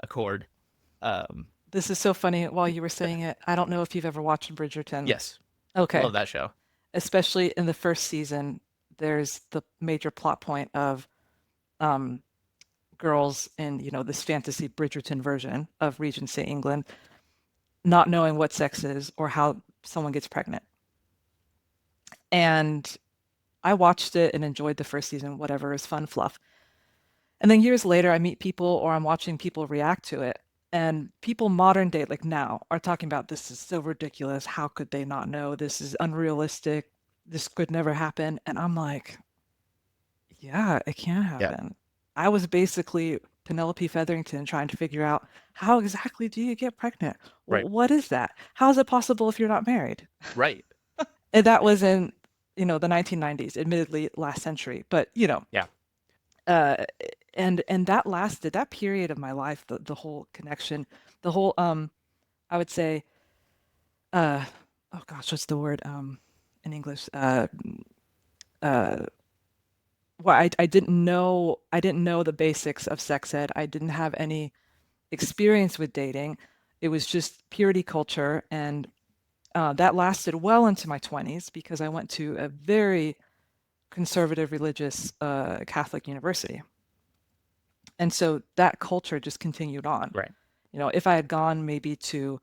accord. Um, This is so funny while you were saying it. I don't know if you've ever watched Bridgerton. yes, Okay. love that show. Especially in the first season, there's the major plot point of um, girls in, this fantasy Bridgerton version of Regency England not knowing what sex is or how someone gets pregnant. And I watched it and enjoyed the first season, whatever, is fun fluff. And then years later, I meet people or I'm watching people react to it. And people modern day, like now, are talking about this is so ridiculous. How could they not know? This is unrealistic. This could never happen. And I'm like, yeah, it can Yeah, happen. I was basically Penelope Featherington trying to figure out how exactly do you get pregnant? right, What is that? How is it possible if you're not married? right. And that was in, the 1990s, admittedly last century, but Yeah, uh, and that lasted that period of my life, the whole connection, the whole I would say uh, oh gosh, what's the word in English? Uh, well, I didn't know the basics of sex ed. I didn't have any experience with dating. It was just purity culture, and that lasted well into my 20s because I went to a very conservative religious Catholic university. And so that culture just continued on. Right. You know, if I had gone maybe to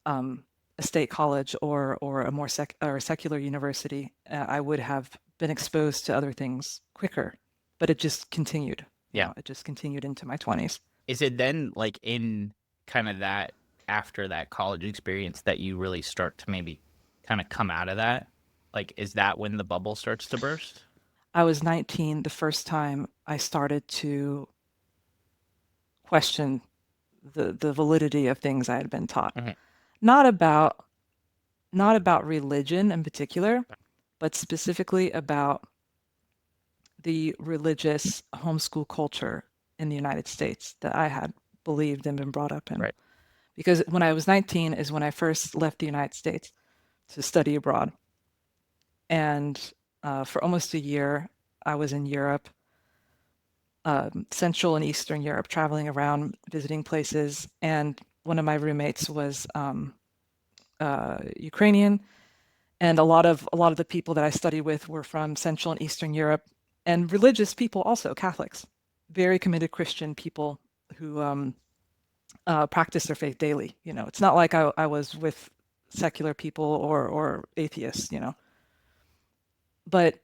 a state college or a more secular university, I would have been exposed to other things quicker. But it just continued. You Yeah. know, it just continued into my 20s. Is it then like in kind of that after that college experience that you really start to maybe kind of come out of that? Like, is that when the bubble starts to burst? I was 19 the first time I started to question the validity of things I had been taught. Mhm. Not about not about religion in particular, but specifically about the religious homeschool culture in the United States that I had believed and been brought up in. Right. Because when I was 19 is when I first left the United States to study abroad. And for almost a year, I was in Europe, Central and Eastern Europe, traveling around, visiting places. And one of my roommates was Ukrainian, and a lot of the people that I studied with were from Central and Eastern Europe, and religious people also, Catholics, very committed Christian people who practice their faith daily. You know, it's not like I was with secular people or atheists, you know. But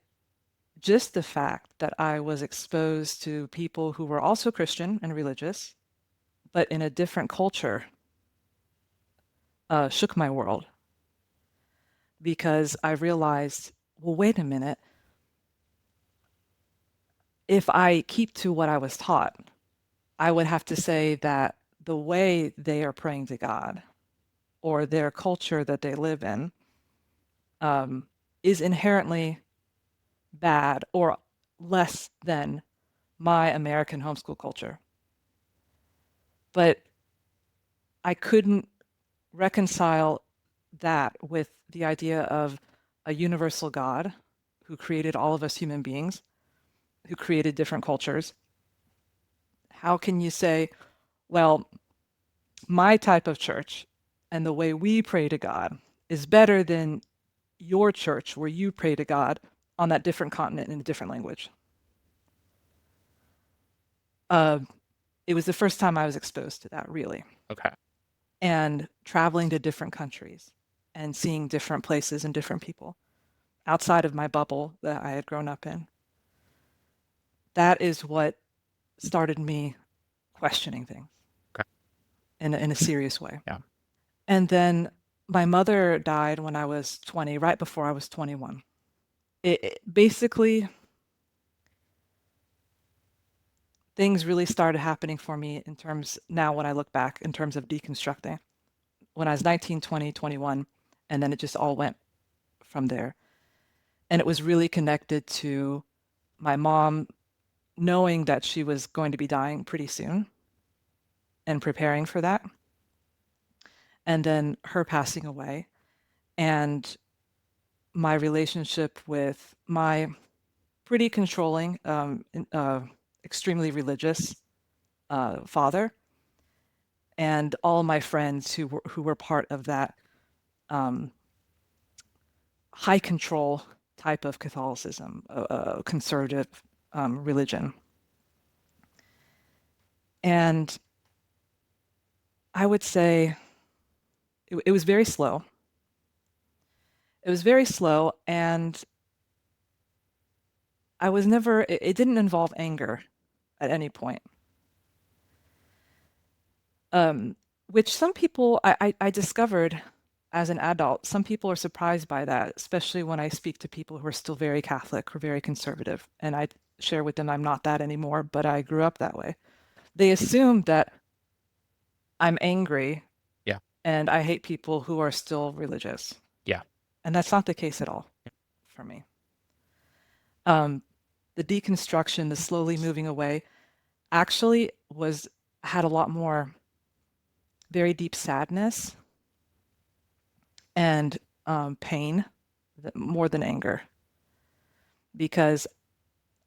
just the fact that I was exposed to people who were also Christian and religious, but in a different culture, shook my world because I realized, well, wait a minute. If I keep to what I was taught, I would have to say that the way they are praying to God or their culture that they live in is inherently bad or less than my American homeschool culture. But I couldn't reconcile that with the idea of a universal God who created all of us human beings, who created different cultures. How can you say, well, my type of church and the way we pray to God is better than your church where you pray to God on that different continent in a different language? It was the first time I was exposed to that, really. Okay. And traveling to different countries and seeing different places and different people outside of my bubble that I had grown up in. That is what started me questioning things Okay. in a serious way. Yeah. And then my mother died when I was 20, right before I was 21. It basically, things really started happening for me in terms, now when I look back, in terms of deconstructing. When I was 19, 20, 21, and then it just all went from there. And it was really connected to my mom knowing that she was going to be dying pretty soon and preparing for that. And then her passing away. And my relationship with my pretty controlling, extremely religious father, and all my friends who were part of that high control type of Catholicism, conservative religion. And I would say it was very slow. It was very slow, and I was never, it didn't involve anger at any point. Which some people, I discovered as an adult, some people are surprised by that, especially when I speak to people who are still very Catholic or very conservative. And I share with them I'm not that anymore, but I grew up that way. They assume that I'm angry Yeah. and I hate people who are still religious. Yeah. And that's not the case at all for me. The deconstruction, the slowly moving away, actually had a lot more very deep sadness and pain more than anger, because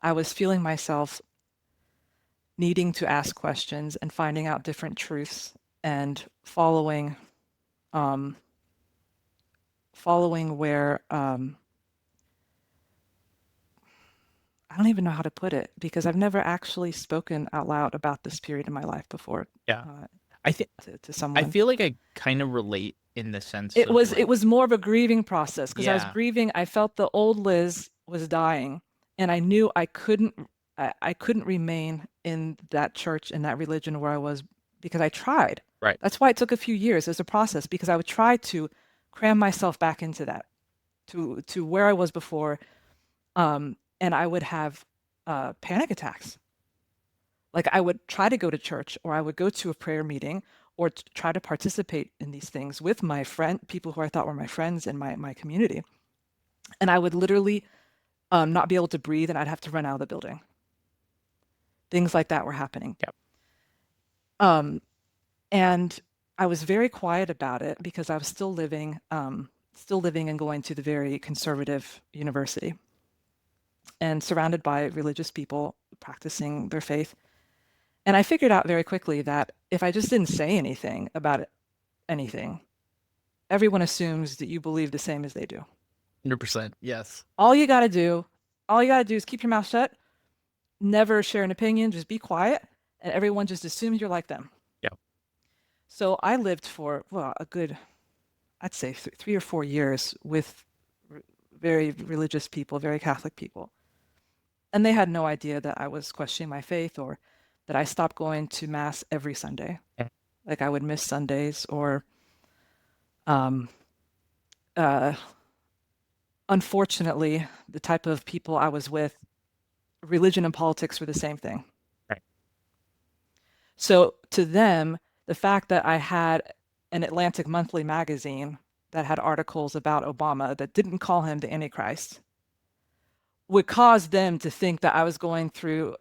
I was feeling myself needing to ask questions and finding out different truths and following following where I don't even know how to put it because I've never actually spoken out loud about this period in my life before Yeah. uh, I think to I someone. feel like I kind of relate in the sense It of was like, it was more of a grieving process because I was yeah, grieving. I felt the old Liz was dying, and I knew I couldn't remain in that church in that religion where I was because I tried. right. That's why it took a few years as a process because I would try to cram myself back into that to where I was before, and I would have panic attacks. Like I would try to go to church or I would go to a prayer meeting or try to participate in these things with my friend, people who I thought were my friends in my community. And I would literally not be able to breathe and I'd have to run out of the building. Things like that were happening. Yeah. Um, and I was very quiet about it because I was still living and going to the very conservative university and surrounded by religious people practicing their faith. And I figured out very quickly that if I just didn't say anything about anything, everyone assumes that you believe the same as they do. 100%. Yes. All you got to do, all you got to do is keep your mouth shut, never share an opinion, just be quiet, and everyone just assumes you're like them. Yeah. So I lived for, well, a good, I'd say 3 or 4 years with very religious people, very Catholic people. And they had no idea that I was questioning my faith or that I stopped going to Mass every Sunday. Like I would miss Sundays or um, uh, unfortunately, the type of people I was with, religion and politics were the same thing. Right. So to them, the fact that I had an Atlantic Monthly magazine that had articles about Obama that didn't call him the Antichrist would cause them to think that I was going through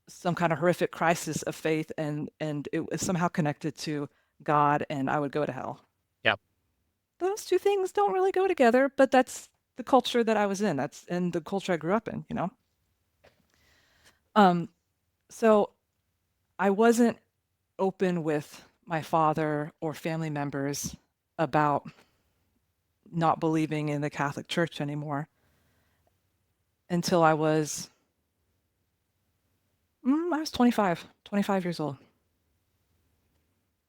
some kind of horrific crisis of faith and it was somehow connected to God and I would go to hell. Yeah. Those two things don't really go together, but that's the culture that I was in. That's and the culture I grew up in, you know. Um, so I wasn't open with my father or family members about not believing in the Catholic Church anymore until I was 25 years old.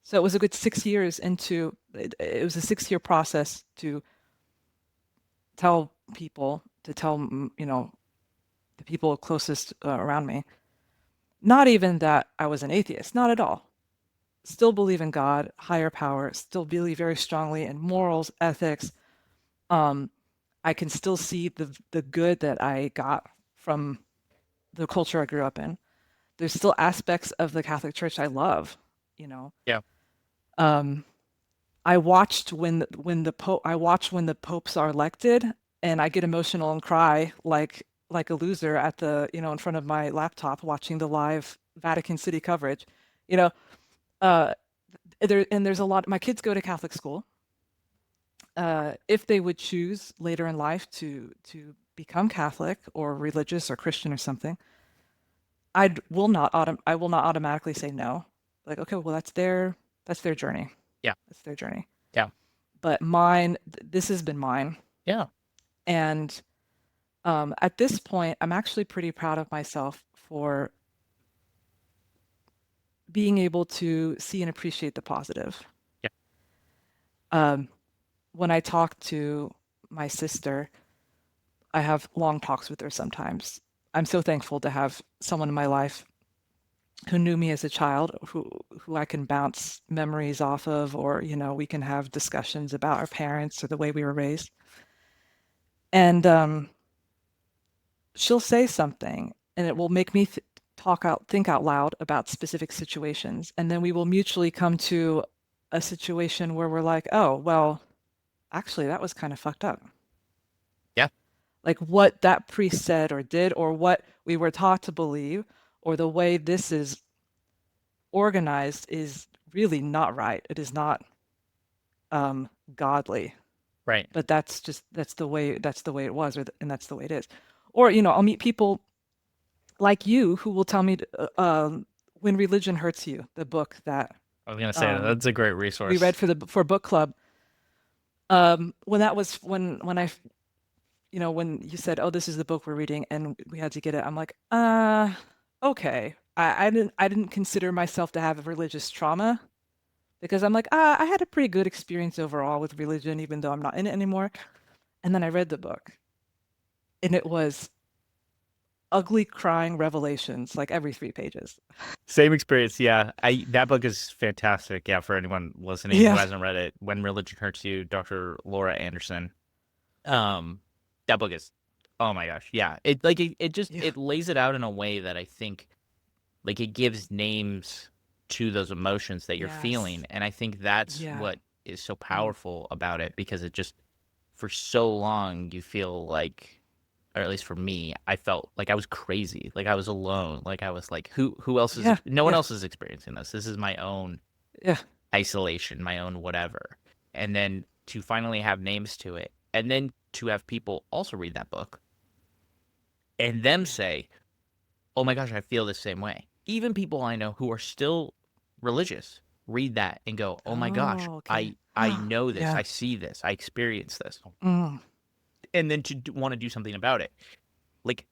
So it was a good 6 years into it was a 6 year process to tell people, to tell, the people closest around me, not even that I was an atheist, not at all. Still believe in God, higher power, still believe very strongly in morals, ethics. I can still see the good that I got from the culture I grew up in. There's still aspects of the Catholic Church I love, you know. Yeah. Um, I watched I watch when the popes are elected, and I get emotional and cry like a loser at the in front of my laptop watching the live Vatican City coverage. You know, uh, there's a lot. My kids go to Catholic school. If they would choose later in life to become Catholic or religious or Christian or something, I will not automatically say no. Like, okay, well that's their journey. Yeah. That's their journey. Yeah. But this has been mine. Yeah. And at this point, I'm actually pretty proud of myself for being able to see and appreciate the positive. Yeah. When I talk to my sister, I have long talks with her sometimes. I'm so thankful to have someone in my life who knew me as a child, who I can bounce memories off of, or we can have discussions about our parents or the way we were raised. And she'll say something, and it will make me think out loud about specific situations, and then we will mutually come to a situation where we're like, oh, well, actually, that was kind of fucked up. Yeah. Like what that priest said or did, or what we were taught to believe, or the way this is organized is really not right. It is not godly. Right. But that's the way it was, and that's the way it is. Or I'll meet people like you who will tell me when religion hurts you, the book that I was gonna say that's a great we resource. read for book club. When that was when I, when you said, "Oh, this is the book we're reading," and we had to get it, I'm like, okay. I didn't consider myself to have religious trauma because I'm like, I had a pretty good experience overall with religion, even though I'm not in it anymore. And then I read the book, and it was ugly crying revelations like every 3 pages. Same experience. Yeah. That book is fantastic. Yeah, for anyone listening who Yeah. hasn't read it, When Religion Hurts You, Dr. Laura Anderson. Um, that book is, oh my gosh. Yeah. It just Yeah. it lays it out in a way that I think like it gives names to those emotions that you're Yes. feeling. And I think that's Yeah. what is so Mm. powerful about it because it just for so long you feel like, or at least for me, I felt like I was crazy, like I was alone, like I was like, who else is, Yeah. no one Yeah. else is experiencing this. This is my own Yeah. isolation, my own whatever. And then to finally have names to it, and then to have people also read that book and them Yeah. say, oh my gosh, I feel the same way. Even people I know who are still religious read that and go, oh my gosh, Oh, okay. I know this, Yeah. I see this, I experience this, Mm. and then to want to do something about it. Like,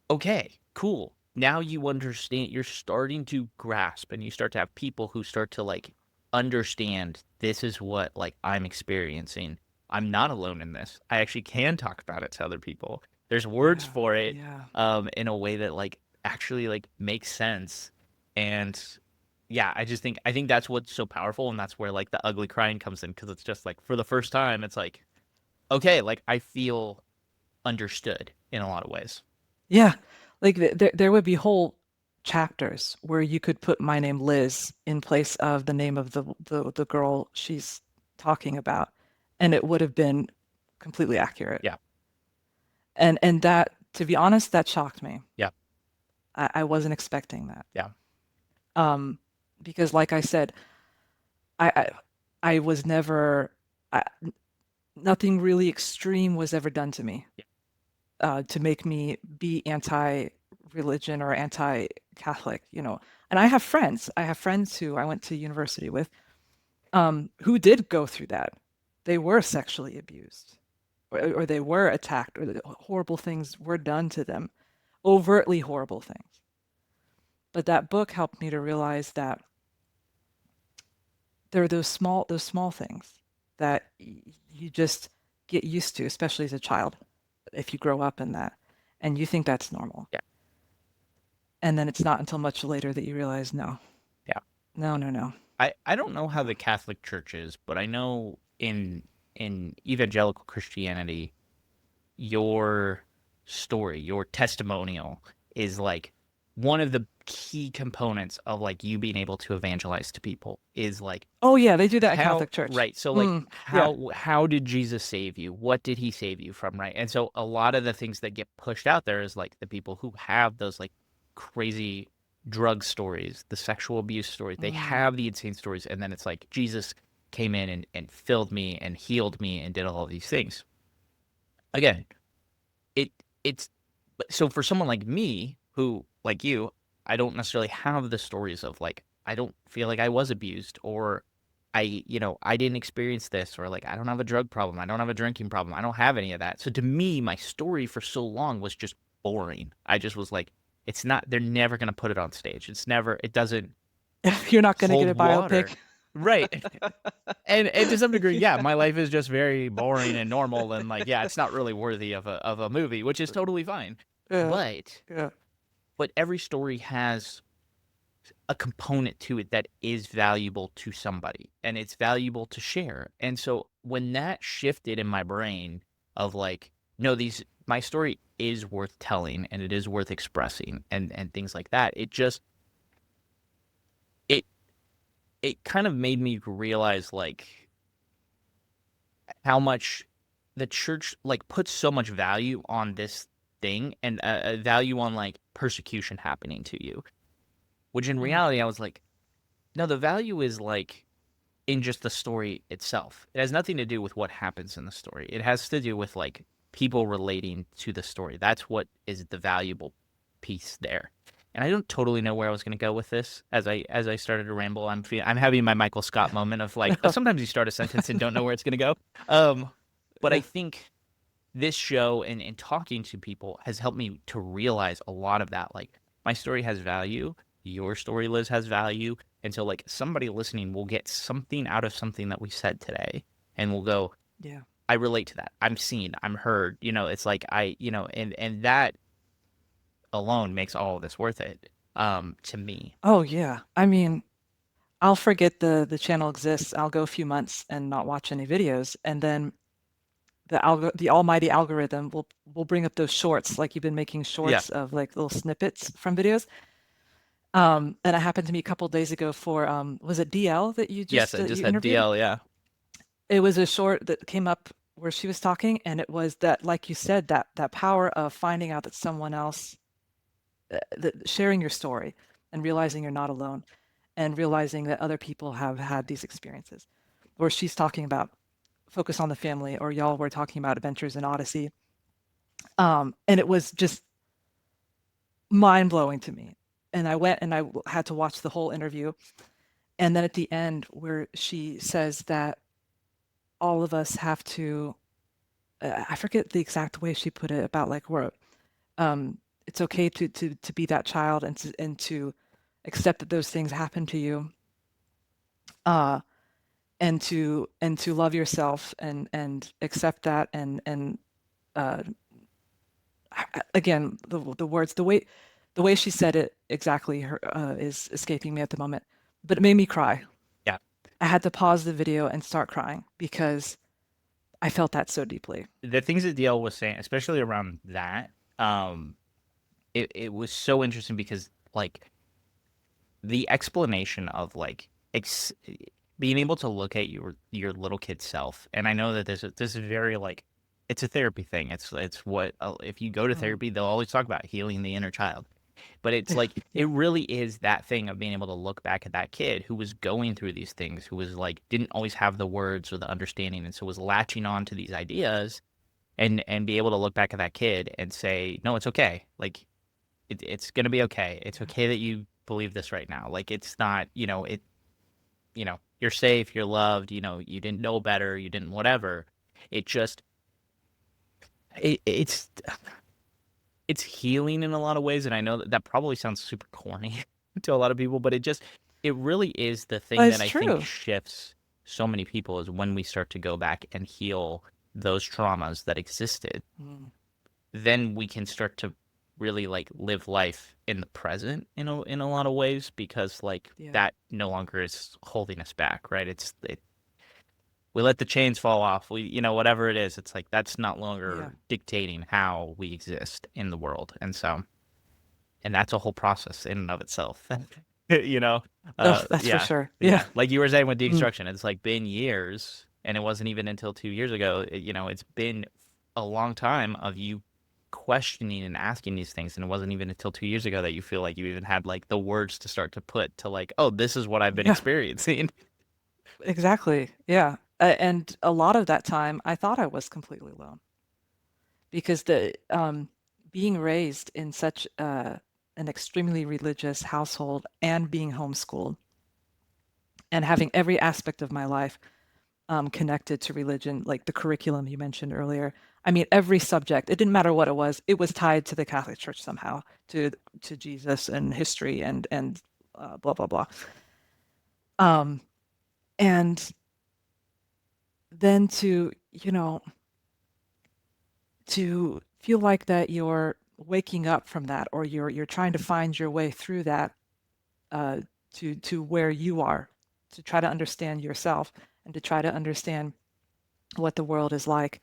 okay, cool. Now you understand, you're starting to grasp and you start to have people who start to like understand this is what like I'm experiencing. I'm not alone in this. I actually can talk about it to other people. There's words Yeah. for it Yeah. in a way that like actually like makes sense. And yeah, I think that's what's so powerful and that's where like the ugly crying comes in because it's just like for the first time it's like okay, like I feel understood in a lot of ways. Yeah. Like there would be whole chapters where you could put my name Liz in place of the name of the girl she's talking about, and it would have been completely accurate. Yeah. And that, to be honest, that shocked me. Yeah. I wasn't expecting that. Yeah. Um, because like I said, I I, I was never I, nothing really extreme was ever done to me Yeah. to make me be anti-religion or anti-Catholic, And I have friends. I have friends who I went to university with, who did go through that. They were sexually abused, or they were attacked, or horrible things were done to them, overtly horrible things. But that book helped me to realize that there are those small things that you just get used to, especially as a child, if you grow up in that, and you think that's normal. Yeah. And then it's not until much later that you realize, no, Yeah. no, no, no. I don't know how No. the Catholic Church is, but I know in evangelical Christianity, your story, your testimonial is like one of the key components of like you being able to evangelize to people is like Oh yeah, they do that in how Catholic Church. right. So like Mm, yeah. how did Jesus save you? What did he save you from, right? And so a lot of the things that get pushed out there is like the people who have those like crazy drug stories, the sexual abuse stories. They Mm, have the insane stories and then it's like Jesus came in and filled me and healed me and did all of these things. Again, it it's so for someone like me who like you, I don't necessarily have the stories of like I don't feel like I was abused or I didn't experience this or like I don't have a drug problem, I don't have a drinking problem, I don't have any of that. So to me, my story for so long was just boring. I just was like it's not they're never going to put it on stage. It's never it doesn't you're not going to get hold a biopic. water. Right. And to some degree, yeah, my life is just very boring and normal and like yeah, it's not really worthy of a movie, which is totally fine. Yeah, But yeah. every story has a component to it that is valuable to somebody and it's valuable to share. And so when that shifted in my brain of like, no, these my story is worth telling and it is worth expressing and things like that, it it kind of made me realize like how much the church like puts so much value on this thing and a value on like persecution happening to you, which in Mm, reality I was like, no, the value is like in just the story itself. It has nothing to do with what happens in the story. It has to do with like people relating to the story. That's what is the valuable piece there. and I don't totally know where I was going to go with this as I started to ramble. I'm having my Michael Scott moment of like sometimes you start a sentence and don't know where it's going to go. Um, but I Yeah. think this show and talking to people has helped me to realize a lot of that. Like my story has value, your story, Liz, has value, and so like somebody listening will get something out of something that we said today, and will go, Yeah. I relate to that. I'm seen. I'm heard. It's like and that alone makes all of this worth it. To me. Oh yeah. I mean, I'll forget the channel exists. I'll go a few months and not watch any videos, and then the almighty algorithm will bring up those shorts, like you've been making Yeah. shorts of like little snippets from videos. And it happened to me a couple days ago for was it DL that you Yes, just I just you had interviewed? DL. Yeah. It was a short that came up where she was talking, and it was that, like you said, that power of finding out that someone else, that sharing your story and realizing you're not alone, and realizing that other people have had these experiences. Where she's talking about focus on the family, or y'all were talking about adventures in Odyssey, and it was just mind blowing to me. And I went and I had to watch the whole interview, and then at the end where she says that all of us have to, I forget the exact way she put it, about like we're it's okay to be that child, and to accept that those things happen to you, uh and to love yourself, and accept that, and uh again, the words, the way she said it exactly, her is escaping me at the moment, but it made me cry. Yeah. I had to pause the video and start crying because I felt that so deeply. The things that DL was saying, especially around that, it was so interesting because like the explanation of like being able to look at your little kid self, and I know that this is very like it's a therapy thing. It's what if you go to Mm. therapy, they'll always talk about healing the inner child. But it's like Yeah. it really is that thing of being able to look back at that kid who was going through these things, who was like didn't always have the words or the understanding, and so was latching on to these ideas, and be able to look back at that kid and say, no, it's okay. Like it's gonna be okay. It's Yeah. okay that you believe this right now. Like it's not, you're safe, you're loved. You didn't know better, you didn't whatever. It just it's healing in a lot of ways, and I know that probably sounds super corny to a lot of people, but it really is the thing that It's I think true. shifts so many people is when we start to go back and heal those traumas that existed. Mm. Then we can start to really like live life in the present in a lot of ways, because like Yeah. that no longer is holding us back, right? We let the chains fall off. We, whatever it is, it's like that's not Yeah. longer dictating how we exist in the world. And that's a whole process in and of itself. you know, Oh, that's for yeah, sure. Yeah. yeah. Like you were saying with Mm. deconstruction, it's like been years, and it wasn't even until 2 years ago. It's been a long time of you questioning and asking these things, and it wasn't even until 2 years ago that you feel like you even had like the words to start to put to like, oh, this is what I've been Yeah. experiencing. Exactly. Yeah. And a lot of that time, I thought I was completely alone because the being raised in such an extremely religious household, and being homeschooled, and having every aspect of my life connected to religion, like the curriculum you mentioned earlier. I mean, every subject, it didn't matter what it was tied to the Catholic Church somehow, to Jesus and history, and blah blah blah. Um, and then to feel like that you're waking up from that, or you're trying to find your way through that, uh, to where you are, to try to understand yourself, and to try to understand what the world is like,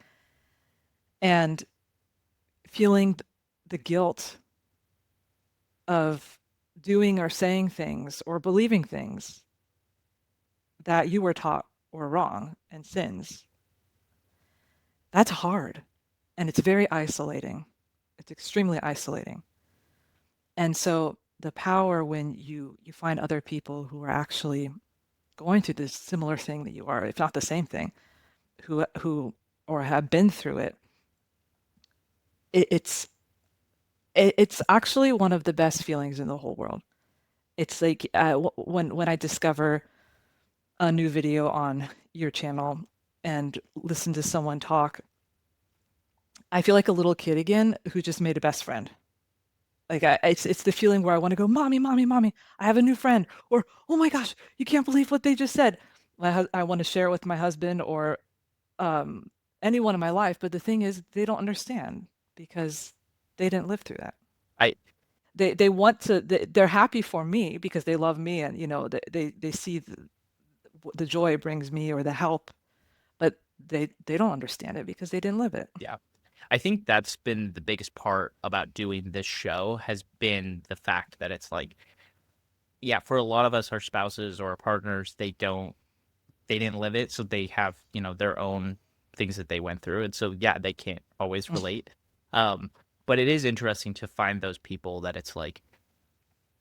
and feeling the guilt of doing or saying things or believing things that you were taught were wrong and sins. That's hard, and it's very isolating. It's extremely isolating. And so the power when you find other people who are actually going through this similar thing that you are, if not the same thing, who or have been through it, it's It's actually one of the best feelings in the whole world. It's like when I discover a new video on your channel and listen to someone talk, I feel like a little kid again who just made a best friend. Like it's the feeling where I want to go, mommy, mommy, mommy, I have a new friend, or oh my gosh, you can't believe what they just said. I want to share it with my husband or um, anyone in my life, but the thing is, they don't understand because they didn't live through that. I They want to. They're happy for me because they love me, and they see the joy it brings me or the help, but they don't understand it because they didn't live it. yeah. I think that's been the biggest part about doing this show has been the fact that it's like, yeah, for a lot of us, our spouses or our partners, they didn't live it, so they have, their own things that they went through, and so yeah, they can't always Mm. relate. Um, but it is interesting to find those people that it's like,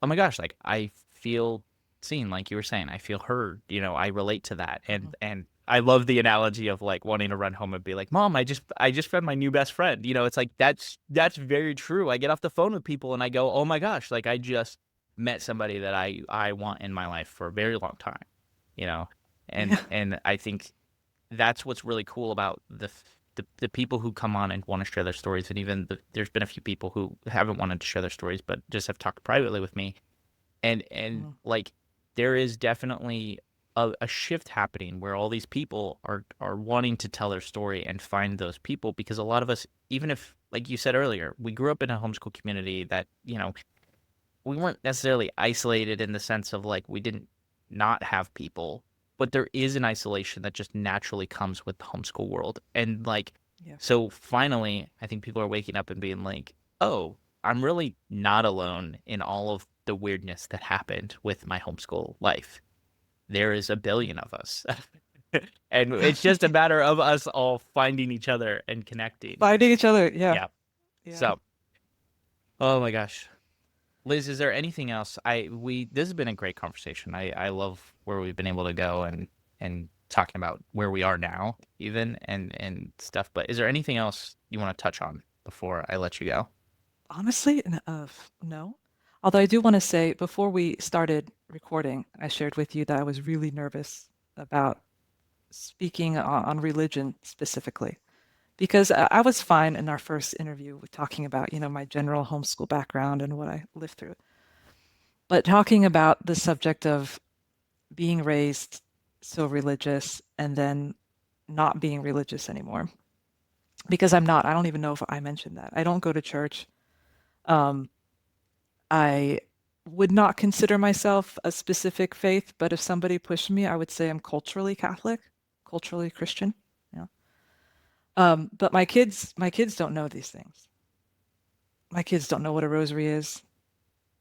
oh my gosh, like I feel seen, like you were saying, I feel heard, I relate to that. Mhm. And I love the analogy of like wanting to run home and be like, Mom, I just found my new best friend. It's like that's very true. I get off the phone with people and I go, oh my gosh, like I just met somebody that I want in my life for a very long time, you know. And Yeah. and I think that's what's really cool about the people who come on and want to share their stories, and even there's been a few people who haven't wanted to share their stories but just have talked privately with me, and Mhm. like there is definitely a shift happening where all these people are wanting to tell their story and find those people, because a lot of us, even if, like you said earlier, we grew up in a homeschool community that, we weren't necessarily isolated in the sense of like we didn't not have people, but there is an isolation that just naturally comes with the homeschool world. And like, Yeah. so finally, I think people are waking up and being like, oh, I'm really not alone in all of the weirdness that happened with my homeschool life. There is a billion of us. And it's just a matter of us all finding each other and connecting. Finding each other. Yeah. Yeah. Yeah. So, oh my gosh. Liz, is there anything else? This has been a great conversation. I love where we've been able to go and talking about where we are now, even and stuff. But is there anything else you want to touch on before I let you go? Honestly, no. Although I do want to say, before we started recording, I shared with you that I was really nervous about speaking on religion specifically, because I was fine in our first interview with talking about, my general homeschool background and what I lived through. But talking about the subject of being raised so religious and then not being religious anymore, because I'm not. I don't even know if I mentioned that. I don't go to church. Um, I would not consider myself a specific faith, but if somebody pushed me, I would say I'm culturally Catholic, culturally Christian. Yeah. But my kids don't know these things. My kids don't know what a rosary is.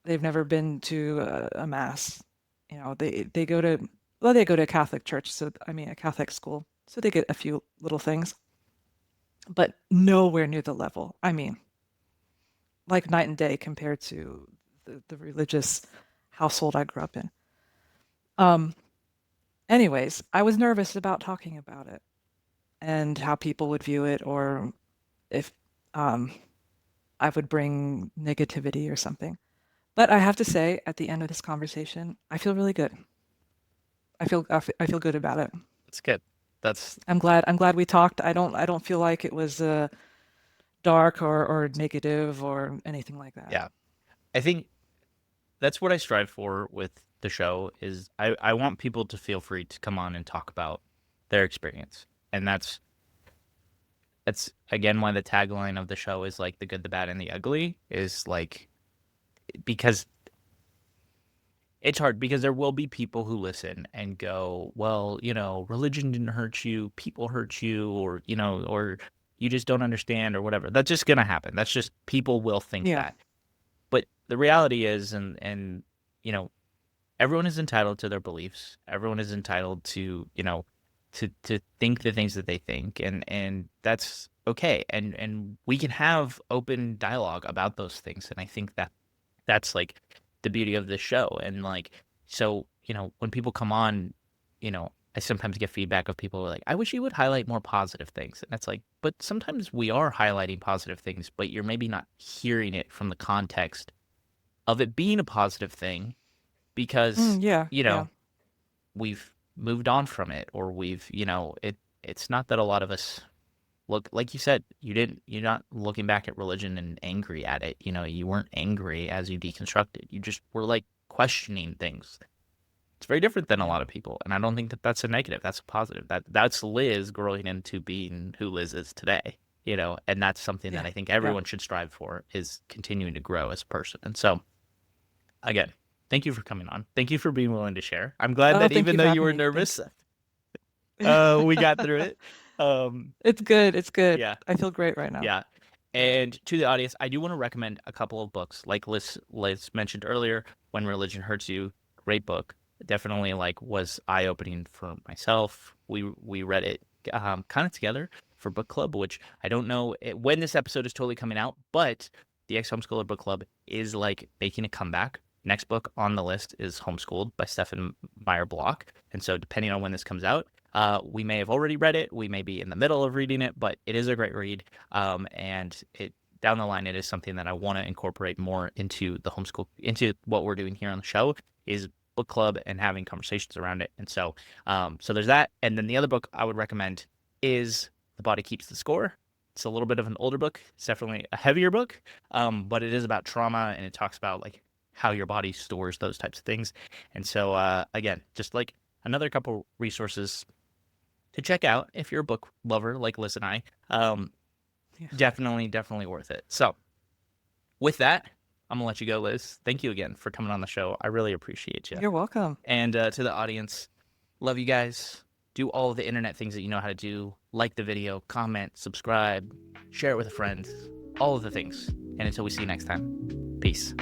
They've never been to a mass. They go to, well, they go to a Catholic church, so I mean a Catholic school, so they get a few little things, but nowhere near the level. I mean, like night and day compared to the religious household I grew up in. Um, Anyways, I was nervous about talking about it and how people would view it, or if um, I would bring negativity or something. But I have to say, at the end of this conversation, I feel really good. I feel good about it. That's good. That's I'm glad we talked. I don't feel like it was dark or negative or anything like that. yeah. I think that's what I strive for with the show is I want people to feel free to come on and talk about their experience. And that's again why the tagline of the show is like the good, the bad, and the ugly, is like, because it's hard, because there will be people who listen and go, well, religion didn't hurt you, people hurt you, or or you just don't understand or whatever. That's just gonna happen. That's just, people will think Yeah. that. But the reality is, and you know, everyone is entitled to their beliefs. Everyone is entitled to, to think the things that they think, and that's okay. And we can have open dialogue about those things. And I think that that's like the beauty of this show. And like, so, when people come on, I sometimes get feedback of people who are like, I wish you would highlight more positive things. And it's like, but sometimes we are highlighting positive things, but you're maybe not hearing it from the context of it being a positive thing because, Yeah, you yeah. know, we've moved on from it, or we've, it's not that a lot of us look, like you said, you're not looking back at religion and angry at it. You weren't angry as you deconstructed. You just were like questioning things. It's very different than a Yeah. lot of people, and I don't think that that's a negative. That's a positive. That's Liz growing into being who Liz is today. And that's something that Yeah. I think Yeah. everyone should strive for, is continuing to grow as a person. And so, again, thank you for coming on. Thank you for being willing to share. I'm glad Oh, that thank even you though for you having were me. nervous, Thanks. we got through it. Um, It's good. It's good. yeah, I feel great right now. yeah. And to the audience, I do want to recommend a couple of books, like Liz mentioned earlier, When Religion Hurts You. Great book. Definitely was eye-opening for myself. We read it kind of together for book club, which I don't know when this episode is totally coming out, but the Ex-Homeschooler book club is making a comeback. Next book on the list is Homeschooled by Stephen Meyer Block. And so depending on when this comes out, we may have already read it. We may be in the middle of reading it, but it is a great read. And down the line, it is something that I want to incorporate more into the homeschool, into what we're doing here on the show, is book club and having conversations around it. And so there's that. And then the other book I would recommend is The Body Keeps the Score. It's a little bit of an older book. It's definitely a heavier book, but it is about trauma, and it talks about how your body stores those types of things. And so again, just another couple resources to check out if you're a book lover like Liz and I. Yeah. Definitely worth it. So with that, I'm gonna let you go, Liz. Thank you again for coming on the show. I really appreciate you. You're welcome. And to the audience, love you guys. Do all of the internet things that you know how to do. Like the video, comment, subscribe, share it with a friend, all of the things. And until we see you next time, peace.